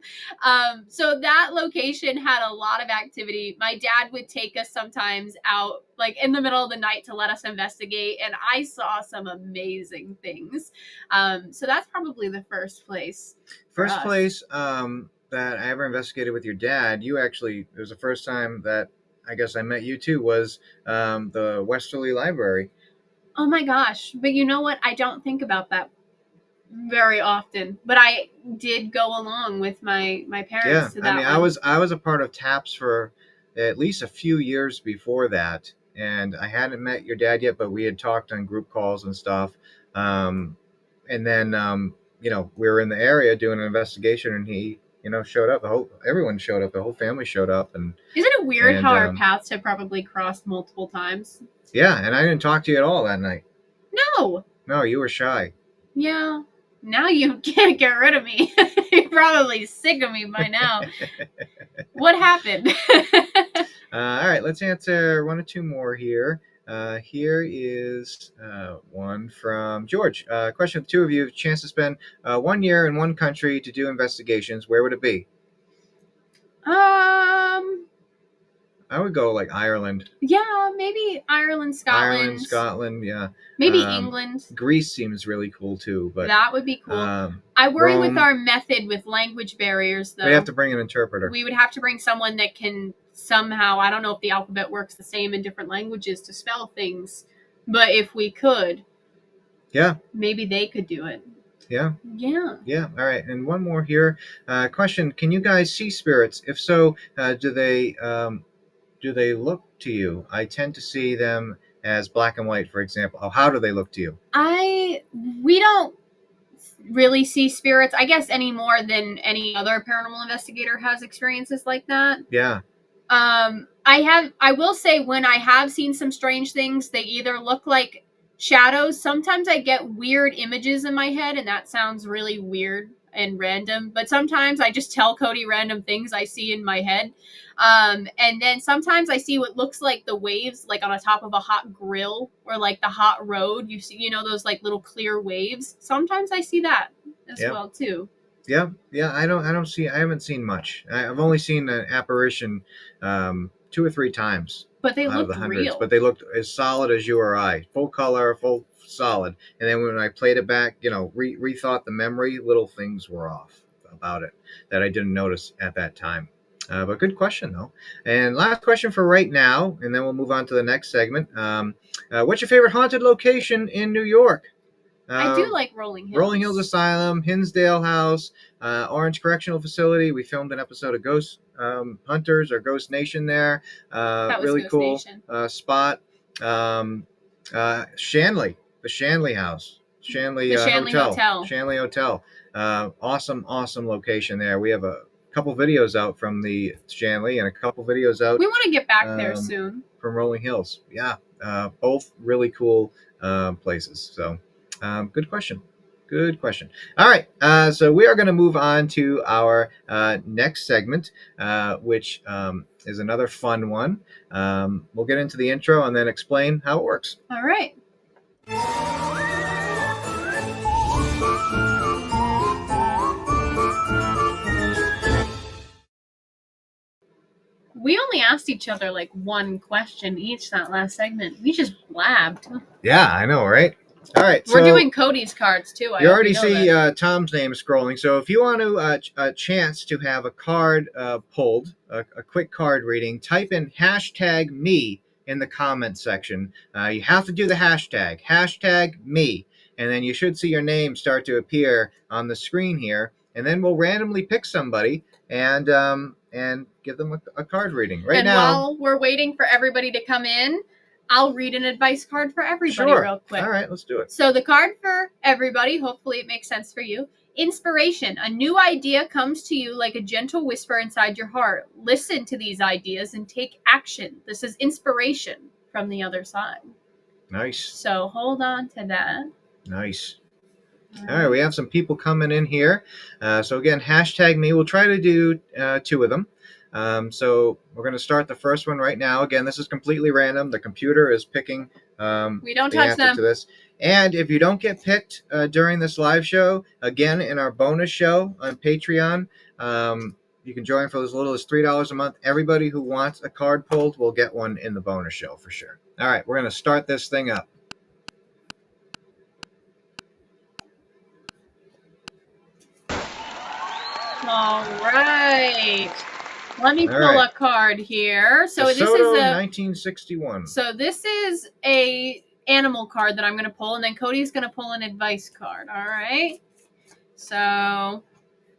So that location had a lot of activity. My dad would take us sometimes out like in the middle of the night to let us investigate. And I saw some amazing things. So that's probably the first place. First place that I ever investigated with your dad, you actually, it was the first time that I guess I met you too, was the Westerly Library. Oh my gosh. But you know what? I don't think about that very often, but I did go along with my parents to that. I mean, I was a part of TAPS for at least a few years before that, and I hadn't met your dad yet, but we had talked on group calls and stuff. And then we were in the area doing an investigation, and he showed up. Everyone showed up. The whole family showed up. And isn't it weird how our paths have probably crossed multiple times? Yeah, and I didn't talk to you at all that night. No, you were shy. Yeah. Now you can't get rid of me. You're probably sick of me by now. What happened? All right, let's answer one or two more here. Here is one from George. Question: the two of you have a chance to spend 1 year in one country to do investigations. Where would it be? I would go like Ireland. Yeah, maybe Ireland, Scotland, yeah. Maybe England. Greece seems really cool too, but that would be cool. I worry Rome, with our method with language barriers, though. We have to bring an interpreter. We would have to bring someone that can somehow, I don't know if the alphabet works the same in different languages to spell things, but if we could, maybe they could do it. Yeah. All right, and one more here. Question: can you guys see spirits? If so, do they look to you? I tend to see them as black and white, for example. How do they look to you? We don't really see spirits, I guess, any more than any other paranormal investigator has experiences like that. Yeah. I will say when I have seen some strange things, they either look like shadows. Sometimes I get weird images in my head, and that sounds really weird and random, but sometimes I just tell Cody random things I see in my head. And then sometimes I see what looks like the waves, like on the top of a hot grill or like the hot road. You see, those like little clear waves. Sometimes I see that as well too. Yeah. I haven't seen much. I've only seen an apparition 2 or 3 times. But they looked real. But they looked as solid as you or I. Full color, full solid. And then when I played it back, rethought the memory, little things were off about it that I didn't notice at that time. But good question, though. And last question for right now, and then we'll move on to the next segment. What's your favorite haunted location in New York? I do like Rolling Hills. Rolling Hills Asylum, Hinsdale House, Orange Correctional Facility. We filmed an episode of Ghost Hunters or Ghost Nation there. That was really Ghost cool Nation. Spot. Shanley, the Shanley House. Shanley Hotel. Shanley Hotel. Awesome location there. We have a couple videos out from the Shanley and a couple videos out. We want to get back there soon. From Rolling Hills. Yeah. Both really cool places. So good question. All right. So we are going to move on to our next segment, which is another fun one. We'll get into the intro and then explain how it works. All right. We only asked each other like one question each that last segment. We just blabbed. Yeah, I know, right? All right. We're doing Cody's cards too. You already see Tom's name scrolling. So if you want a chance to have a card pulled, a quick card reading, type in #me in the comment section. You have to do the hashtag me, and then you should see your name start to appear on the screen here, and then we'll randomly pick somebody and give them a card reading. Right and now, while we're waiting for everybody to come in, I'll read an advice card for everybody real quick. All right, let's do it. So the card for everybody, hopefully it makes sense for you. Inspiration. A new idea comes to you like a gentle whisper inside your heart. Listen to these ideas and take action. This is inspiration from the other side. Nice. So hold on to that. Nice. All right, we have some people coming in here. So again, hashtag me. We'll try to do 2 of them. So we're going to start the first one right now. Again, this is completely random. The computer is picking we don't the touch answer them. to this. And if you don't get picked during this live show, again, in our bonus show on Patreon, you can join for as little as $3 a month. Everybody who wants a card pulled will get one in the bonus show for sure. All right, we're going to start this thing up. All right. Let me pull a card here. So this is a 1961. So this is a animal card that I'm going to pull, and then Cody's going to pull an advice card. All right. So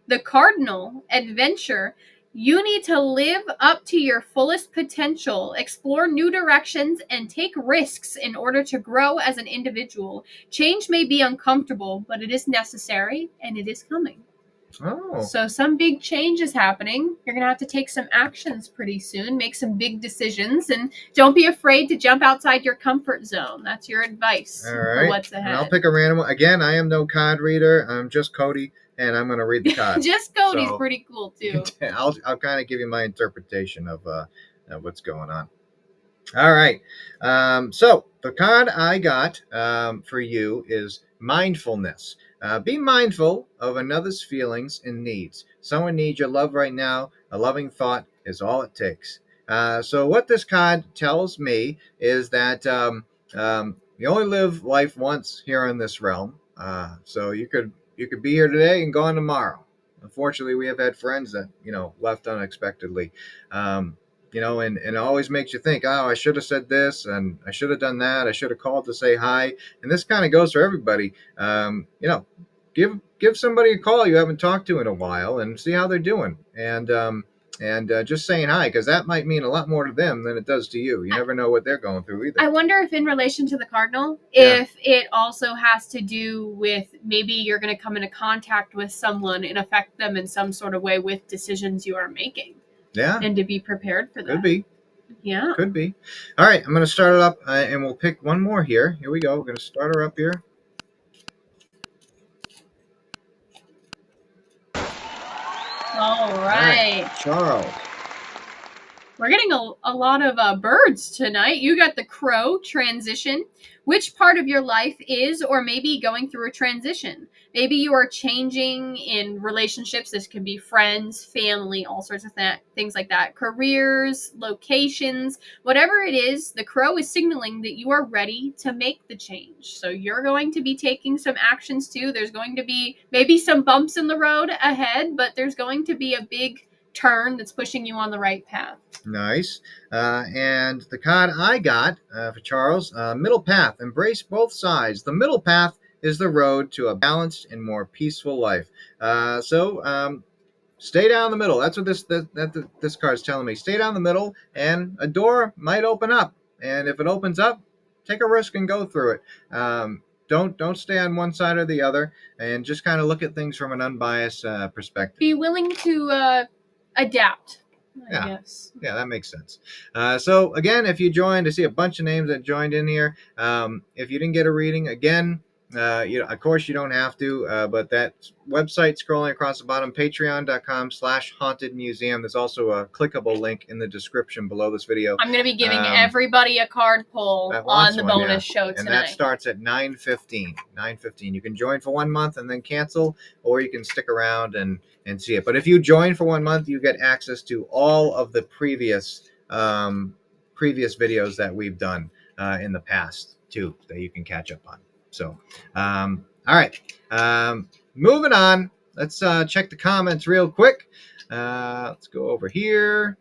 the cardinal adventure. You need to live up to your fullest potential, explore new directions, and take risks in order to grow as an individual. Change may be uncomfortable, but it is necessary, and it is coming. Oh. So some big change is happening. You're going to have to take some actions pretty soon, make some big decisions, and don't be afraid to jump outside your comfort zone. That's your advice for what's ahead. And I'll pick a random one. Again, I am no card reader. I'm just Cody, and I'm going to read the card. Just Cody's pretty cool, too. I'll kind of give you my interpretation of what's going on. All right. So the card I got for you is mindfulness. Be mindful of another's feelings and needs. Someone needs your love right now. A loving thought is all it takes. So what this card tells me is that you only live life once here in this realm. So you could be here today and gone tomorrow. Unfortunately, we have had friends that left unexpectedly. And it always makes you think, oh, I should have said this and I should have done that. I should have called to say hi. And this kind of goes for everybody. Give somebody a call you haven't talked to in a while and see how they're doing. And just saying hi, because that might mean a lot more to them than it does to you. You never know what they're going through either. I wonder if in relation to the cardinal, if it also has to do with maybe you're going to come into contact with someone and affect them in some sort of way with decisions you are making. Yeah. And to be prepared for that. Could be. Yeah. Could be. All right. I'm going to start it up and we'll pick one more here. Here we go. We're going to start her up here. All right. Charles. We're getting a lot of birds tonight. You got the crow transition. Which part of your life is or maybe going through a transition? Maybe you are changing in relationships. This could be friends, family, all sorts of things like that. Careers, locations, whatever it is, the crow is signaling that you are ready to make the change. So you're going to be taking some actions too. There's going to be maybe some bumps in the road ahead, but there's going to be a big turn that's pushing you on the right path. Nice. And the card I got for Charles, middle path. Embrace both sides. The middle path is the road to a balanced and more peaceful life. So stay down the middle. That's what this card is telling me. Stay down the middle, and a door might open up. And if it opens up, take a risk and go through it. Don't stay on one side or the other, and just kind of look at things from an unbiased perspective. Be willing to adapt. I guess. Yeah, that makes sense. So again, if you joined, I see a bunch of names that joined in here. If you didn't get a reading, again, of course you don't have to, but that website scrolling across the bottom, patreon.com/hauntedmuseum. There's also a clickable link in the description below this video. I'm going to be giving everybody a card pull on the bonus show tonight. And that starts at 9:15. 9:15. You can join for 1 month and then cancel, or you can stick around and see it. But if you join for 1 month, you get access to all of the previous videos that we've done in the past too, that you can catch up on. So, all right. Moving on. Let's check the comments real quick. Let's go over here.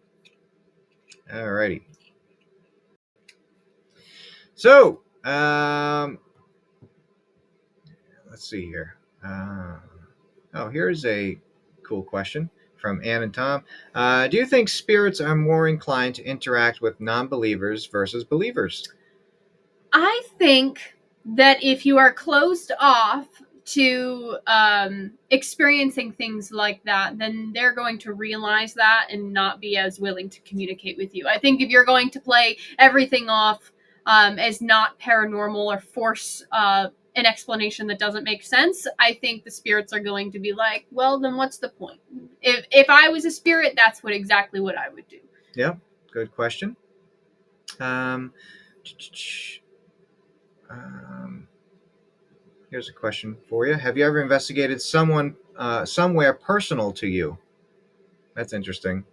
All righty. So, let's see here. Here's a cool question from Ann and Tom. Do you think spirits are more inclined to interact with non-believers versus believers? I think that if you are closed off to experiencing things like that, then they're going to realize that and not be as willing to communicate with you. I think if you're going to play everything off as not paranormal or force an explanation that doesn't make sense, I think the spirits are going to be like, well, then what's the point? If I was a spirit, that's exactly what I would do. Yeah, good question. Here's a question for you. Have you ever investigated someone somewhere personal to you? That's interesting.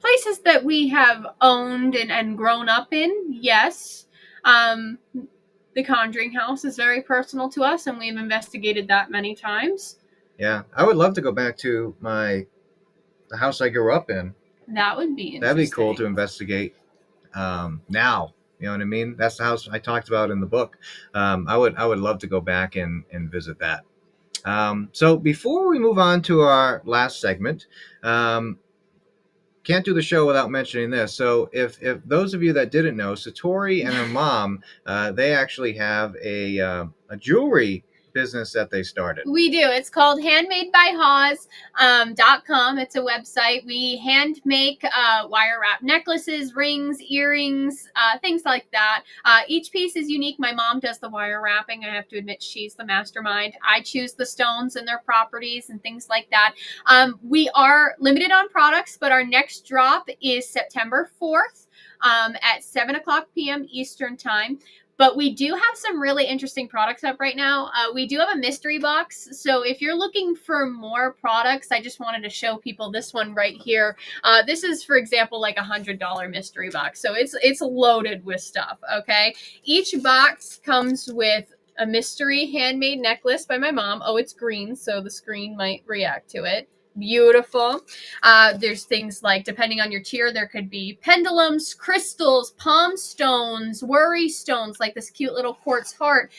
Places that we have owned and grown up in, yes. The Conjuring House is very personal to us, and we've investigated that many times. Yeah, I would love to go back to the house I grew up in. That would be interesting. That'd be cool to investigate now. You know what I mean? That's the house I talked about in the book. I would love to go back and visit that. So before we move on to our last segment, can't do the show without mentioning this. So if those of you that didn't know, Satori and her mom, they actually have a jewelry business that they started. We do. It's called handmadebyhawes.com. It's a website. We hand make wire wrap necklaces, rings, earrings, things like that. Each piece is unique. My mom does the wire wrapping. I have to admit, she's the mastermind. I choose the stones and their properties and things like that. We are limited on products, but our next drop is September 4th at 7:00 p.m. Eastern Time. But we do have some really interesting products up right now. We do have a mystery box. So if you're looking for more products, I just wanted to show people this one right here. This is, for example, like $100 mystery box. So it's loaded with stuff, okay? Each box comes with a mystery handmade necklace by my mom. Oh, it's green, so the screen might react to it. Beautiful. There's things like, depending on your tier, there could be pendulums, crystals, palm stones, worry stones, like this cute little quartz heart,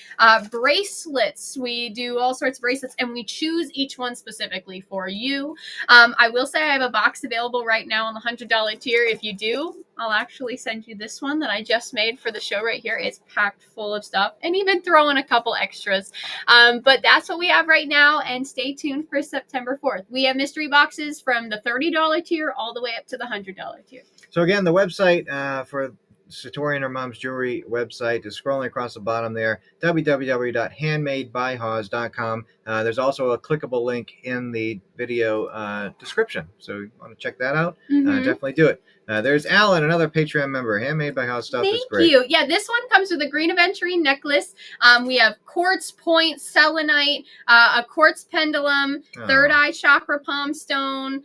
bracelets. We do all sorts of bracelets, and we choose each one specifically for you. I will say I have a box available right now on the $100 tier. If you do, I'll actually send you this one that I just made for the show right here. It's packed full of stuff, and even throw in a couple extras. But that's what we have right now, and stay tuned for September 4th. We have mystery boxes from the $30 tier all the way up to the $100 tier. So again, the website for Satori and her mom's jewelry website is scrolling across the bottom there, www.handmadebyhawes.com. There's also a clickable link in the video description. So you want to check that out? Definitely do it. There's Alan, another Patreon member. Handmade by Hawes stuff is great. Thank you. Yeah, this one comes with a green aventurine necklace. We have quartz point, selenite, a quartz pendulum, third eye chakra palm stone.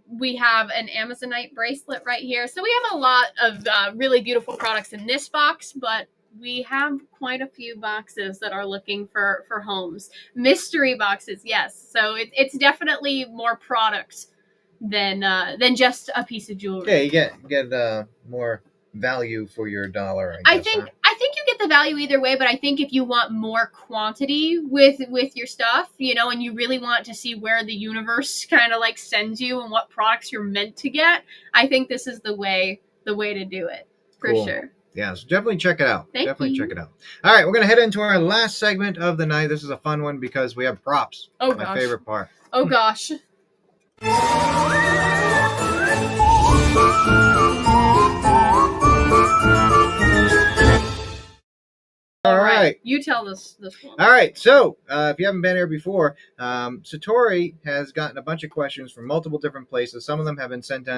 We have an Amazonite bracelet right here. So we have a lot of really beautiful products in this box, but we have quite a few boxes that are looking for homes. Mystery boxes, yes. So it's definitely more products than just a piece of jewelry. Yeah, you get more value for your dollar. I think you get the value either way, but I think if you want more quantity with your stuff, you know, and you really want to see where the universe kind of like sends you and what products you're meant to get, I think this is the way to do it for sure. Yeah, so definitely check it out. Thank you. Check it out. All right, we're going to head into our last segment of the night. This is a fun one because we have props. Oh, my gosh. favorite part. Oh, gosh. All right. You tell this one. All right. So if you haven't been here before, Satori has gotten a bunch of questions from multiple different places. Some of them have been sent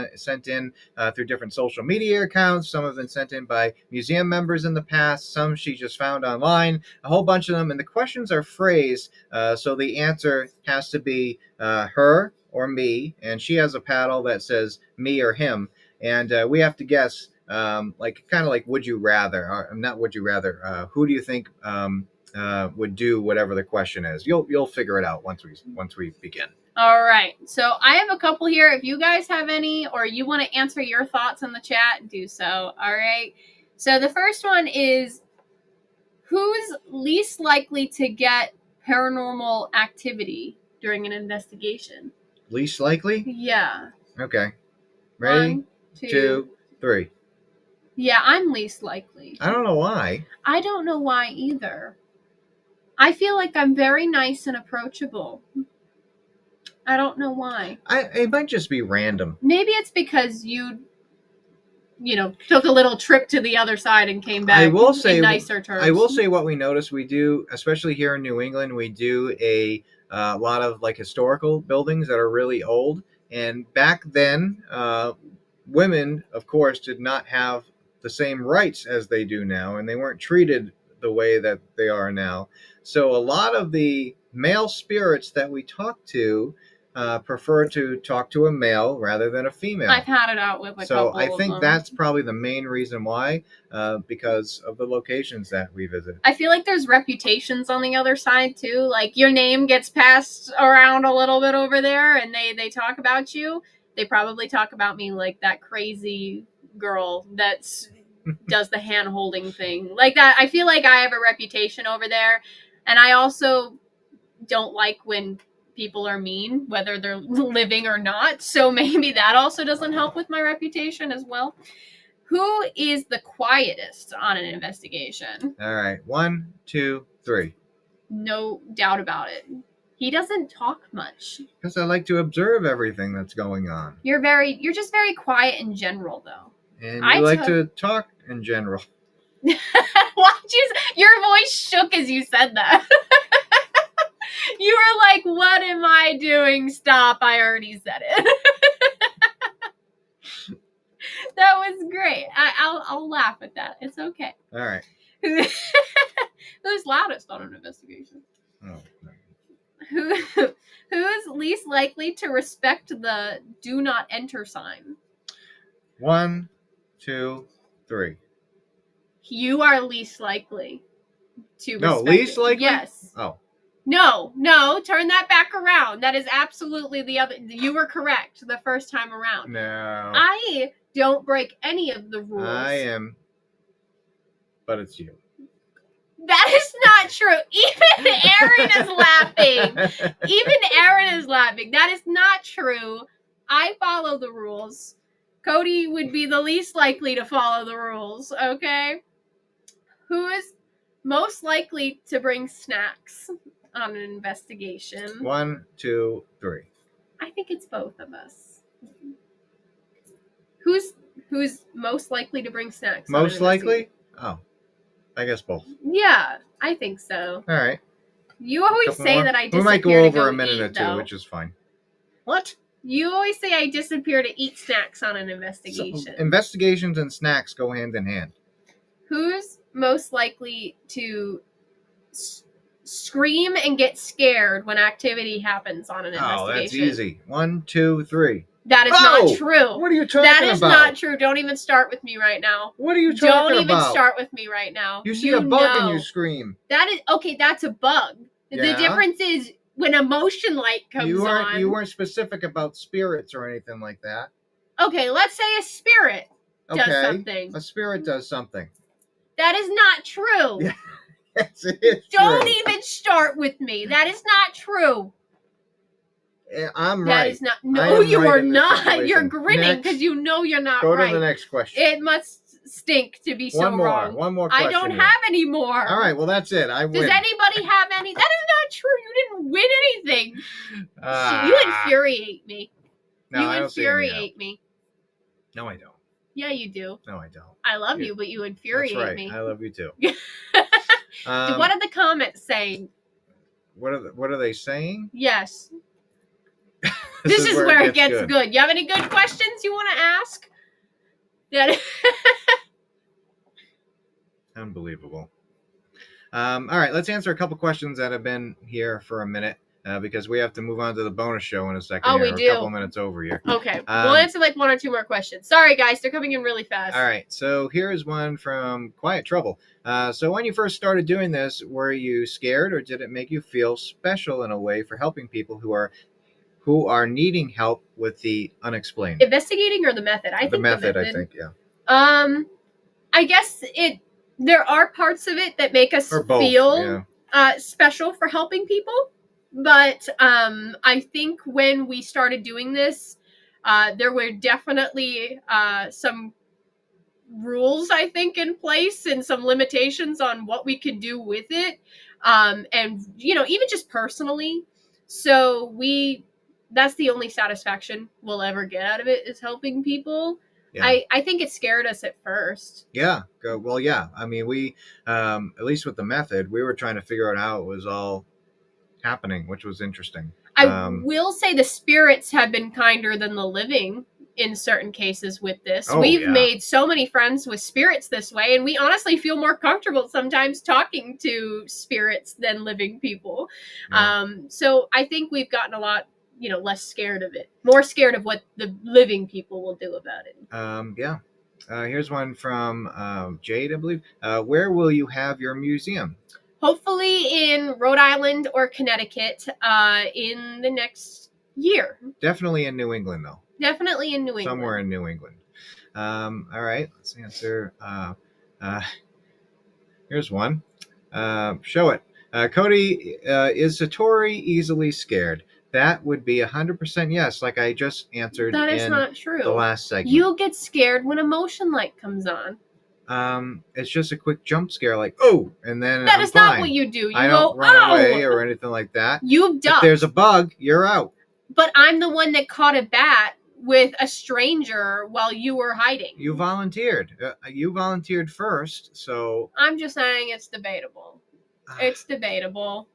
in through different social media accounts. Some have been sent in by museum members in the past. Some she just found online. A whole bunch of them. And the questions are phrased. So the answer has to be her or me. And she has a paddle that says me or him. And we have to guess. Like kind of like would you rather, or not would you rather, who do you think would do whatever the question is? You'll figure it out once we begin. All right, so I have a couple here. If you guys have any or you want to answer your thoughts in the chat, do so. All right, So the first one is, who's least likely to get paranormal activity during an investigation? Least likely? Yeah. Okay. Ready? 1, 2, 3. Yeah, I'm least likely. I don't know why. I don't know why either. I feel like I'm very nice and approachable. I don't know why. It might just be random. Maybe it's because you took a little trip to the other side and came back in nicer terms. I will say what we notice we do, especially here in New England, we do a lot of like historical buildings that are really old. And back then, women, of course, did not have the same rights as they do now, and they weren't treated the way that they are now. So a lot of the male spirits that we talk to prefer to talk to a male rather than a female. I've had it out with a couple So I of think them. that's probably the main reason why, because of the locations that we visit. I feel like there's reputations on the other side too. Like your name gets passed around a little bit over there, and they talk about you. They probably talk about me like that crazy girl that's does the hand holding thing like that. I feel like I have a reputation over there, and I also don't like when people are mean, whether they're living or not. So maybe that also doesn't help with my reputation as well. Who is the quietest on an investigation? All right. 1, 2, 3. No doubt about it. He doesn't talk much. Because I like to observe everything that's going on. You're just very quiet in general, though. And you like to talk in general. Your voice shook as you said that. You were like, what am I doing? Stop, I already said it. That was great. I'll laugh at that. It's okay. All right. Who's loudest on an investigation? Oh, no. Who's least likely to respect the do not enter sign? 1, 2, 3. You are least likely to respect No, least it. likely? Yes. Oh. No, turn that back around. That is absolutely the other. You were correct the first time around. No. I don't break any of the rules. I am. But it's you. That is not true. Even Aaron is laughing. Even Aaron is laughing. That is not true. I follow the rules. Cody would be the least likely to follow the rules, okay? Who is most likely to bring snacks on an investigation? 1, 2, 3. I think it's both of us. Who's most likely to bring snacks? Most likely? Oh. I guess both. Yeah, I think so. All right. You always say more. that I disappear We might go to over a minute eat, or two, though. which is fine. What? You always say I disappear to eat snacks on an investigation. So, investigations and snacks go hand in hand. Who's most likely to scream and get scared when activity happens on an investigation? Oh, that's easy. 1, 2, 3. That is not true. What are you talking about? That is not true. Don't even start with me right now. What are you talking about? Don't even start with me right now. You see a bug and you scream. That is okay. That's a bug. Yeah. The difference is when a motion light comes on. You weren't specific about spirits or anything like that. Okay, let's say a spirit does something. A spirit does something. That is not true. Yeah. Yes, it is. Don't true. even start with me. That is not true. I'm That right. is not. No, you right are in this not. situation. You're grinning Next. because you know you're not Go right. to the next question. It must stink to be so One more. wrong. One more question. I don't here. have any more. All right, well, that's it. I win. Does anybody have any? That is not true. You didn't win anything. You infuriate me. No, You I don't see any infuriate me. No, I don't. Yeah, you do. No, I don't. I love you, but you infuriate That's right. me. I love you too. What are the comments saying? What are they saying? Yes. This is where it gets good. good. You have any good questions you want to ask? Yeah. Unbelievable. All right, let's answer a couple questions that have been here for a minute because we have to move on to the bonus show in a second. Oh, here. we We're do. a couple minutes over here. Okay. We'll answer like one or two more questions. Sorry, guys. They're coming in really fast. All right. So here's one from Quiet Trouble. So when you first started doing this, were you scared or did it make you feel special in a way for helping people who are needing help with the unexplained? Investigating or the method? I think the method. I think, yeah. I guess there are parts of it that make us Or both, feel special for helping people. But I think when we started doing this, there were definitely some rules, I think, in place and some limitations on what we could do with it. And, even just personally. So that's the only satisfaction we'll ever get out of it, is helping people. Yeah. I think it scared us at first. Yeah. Well, yeah. I mean, we, at least with the method, we were trying to figure out how it was all happening, which was interesting. I will say the spirits have been kinder than the living in certain cases with this. We've made so many friends with spirits this way, and we honestly feel more comfortable sometimes talking to spirits than living people. Yeah. So I think we've gotten a lot, less scared of it, more scared of what the living people will do about it. Yeah. Here's one from Jade, I believe. Where will you have your museum? Hopefully in Rhode Island or Connecticut in the next year. Definitely in New England, though. Definitely in New England. Somewhere in New England. All right, let's answer. Here's one. Show it. Cody, is Satori easily scared? That would be 100% yes, like I just answered. That is not true. The last segment. You get scared when a motion light comes on. It's just a quick jump scare, like, oh, and then that I'm is fine. Not what you do. You I go, don't run away or anything like that. You duck. If there's a bug, you're out. But I'm the one that caught a bat with a stranger while you were hiding. You volunteered. You volunteered first, so... I'm just saying it's debatable. It's debatable.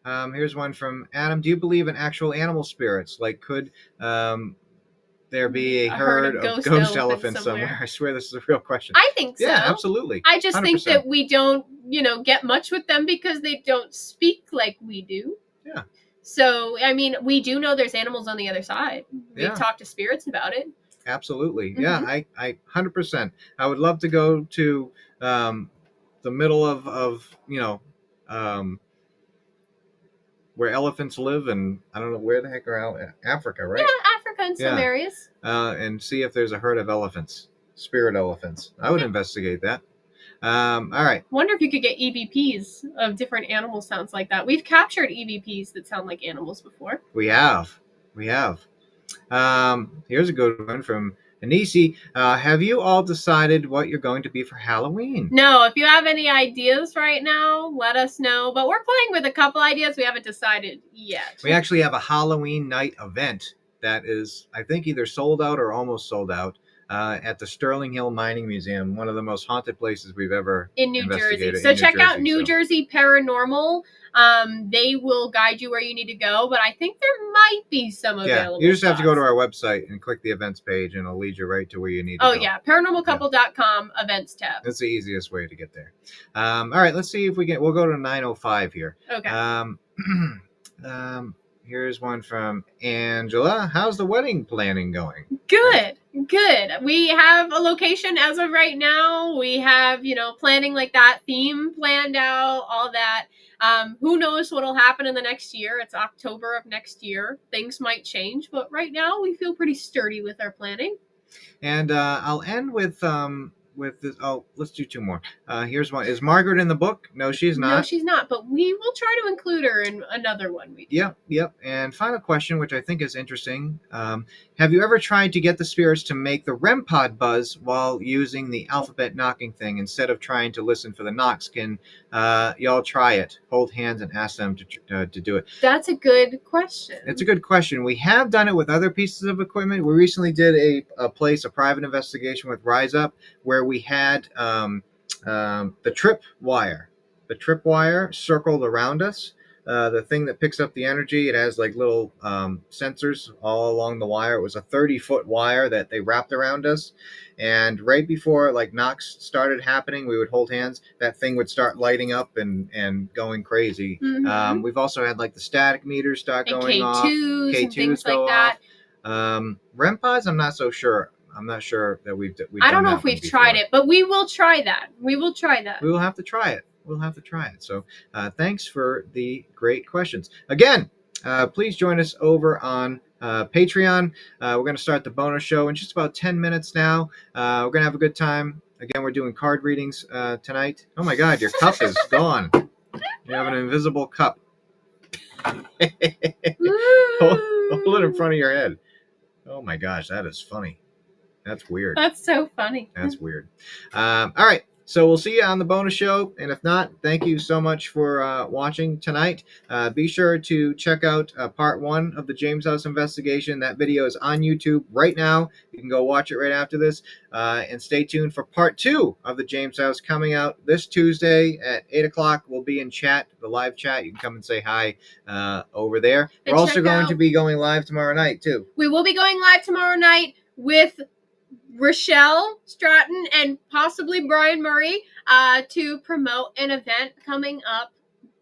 Here's one from Adam. Do you believe in actual animal spirits? Like, could there be a herd of ghost elephants somewhere? I swear this is a real question. I think so. Yeah, absolutely. I just 100%. think that we don't, get much with them because they don't speak like we do. Yeah. So, I mean, we do know there's animals on the other side. We talk to spirits about it. Absolutely. Mm-hmm. Yeah, I 100%. I would love to go to the middle of where elephants live, and I don't know where the heck around Africa, right? Yeah, Africa in some areas. And see if there's a herd of elephants, spirit elephants. I would investigate that. All right. Wonder if you could get EVPs of different animal sounds like that. We've captured EVPs that sound like animals before. We have. Here's a good one from Anisi. Have you all decided what you're going to be for Halloween? No, if you have any ideas right now, let us know. But we're playing with a couple ideas. We haven't decided yet. We actually have a Halloween night event that is, I think, either sold out or almost sold out. At the Sterling Hill Mining Museum, one of the most haunted places we've ever in New Jersey. So check out New Jersey Paranormal. They will guide you where you need to go, but I think there might be some available. You just have to go to our website and click the events page, and it'll lead you right to where you need to go. Oh, yeah. Paranormalcouple.com events tab. That's the easiest way to get there. All right, let's see if we can. We'll go to 9:05 here. Okay. Here's one from Angela. How's the wedding planning going? Good. We have a location as of right now. We have, planning like that, theme planned out, all that. Who knows what'll happen in the next year? It's October of next year. Things might change, but right now we feel pretty sturdy with our planning. And I'll end with this. Oh, let's do two more. Here's one. Is Margaret in the book? No, she's not. No, she's not, but we will try to include her in another one. Yep. And final question, which I think is interesting. Have you ever tried to get the spirits to make the REM pod buzz while using the alphabet knocking thing instead of trying to listen for the knocks? Can y'all try it? Hold hands and ask them to do it. That's a good question. It's a good question. We have done it with other pieces of equipment. We recently did a private investigation with RISEUP, where we had the trip wire circled around us. The thing that picks up the energy, it has like little sensors all along the wire. It was a 30-foot wire that they wrapped around us. And right before like knocks started happening, we would hold hands. That thing would start lighting up and going crazy. Mm-hmm. We've also had like the static meters start going off. K2s and things like that. REM pods, I'm not so sure. I'm not sure that we've I don't know if we've tried it, but we will try that. We will have to try it. So thanks for the great questions. Again, please join us over on Patreon. We're going to start the bonus show in just about 10 minutes now. We're going to have a good time. Again, we're doing card readings tonight. Oh my God, your cup is gone. You have an invisible cup. hold it in front of your head. Oh my gosh, that is funny. That's weird. That's so funny. That's weird. All right. So we'll see you on the bonus show. And if not, thank you so much for watching tonight. Be sure to check out part 1 of the James House investigation. That video is on YouTube right now. You can go watch it right after this. And stay tuned for part 2 of the James House coming out this Tuesday at 8 o'clock. We'll be in chat, the live chat. You can come and say hi over there. And We're also check going out- to be going live tomorrow night, too. We will be going live tomorrow night with Rochelle Stratton and possibly Brian Murray to promote an event coming up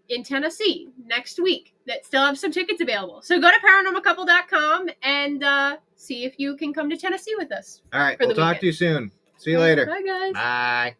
in Tennessee next week that still have some tickets available. So go to paranormalcouple.com and see if you can come to Tennessee with us. All right. For the We'll talk weekend. to you soon. See you later. Bye, guys. Bye.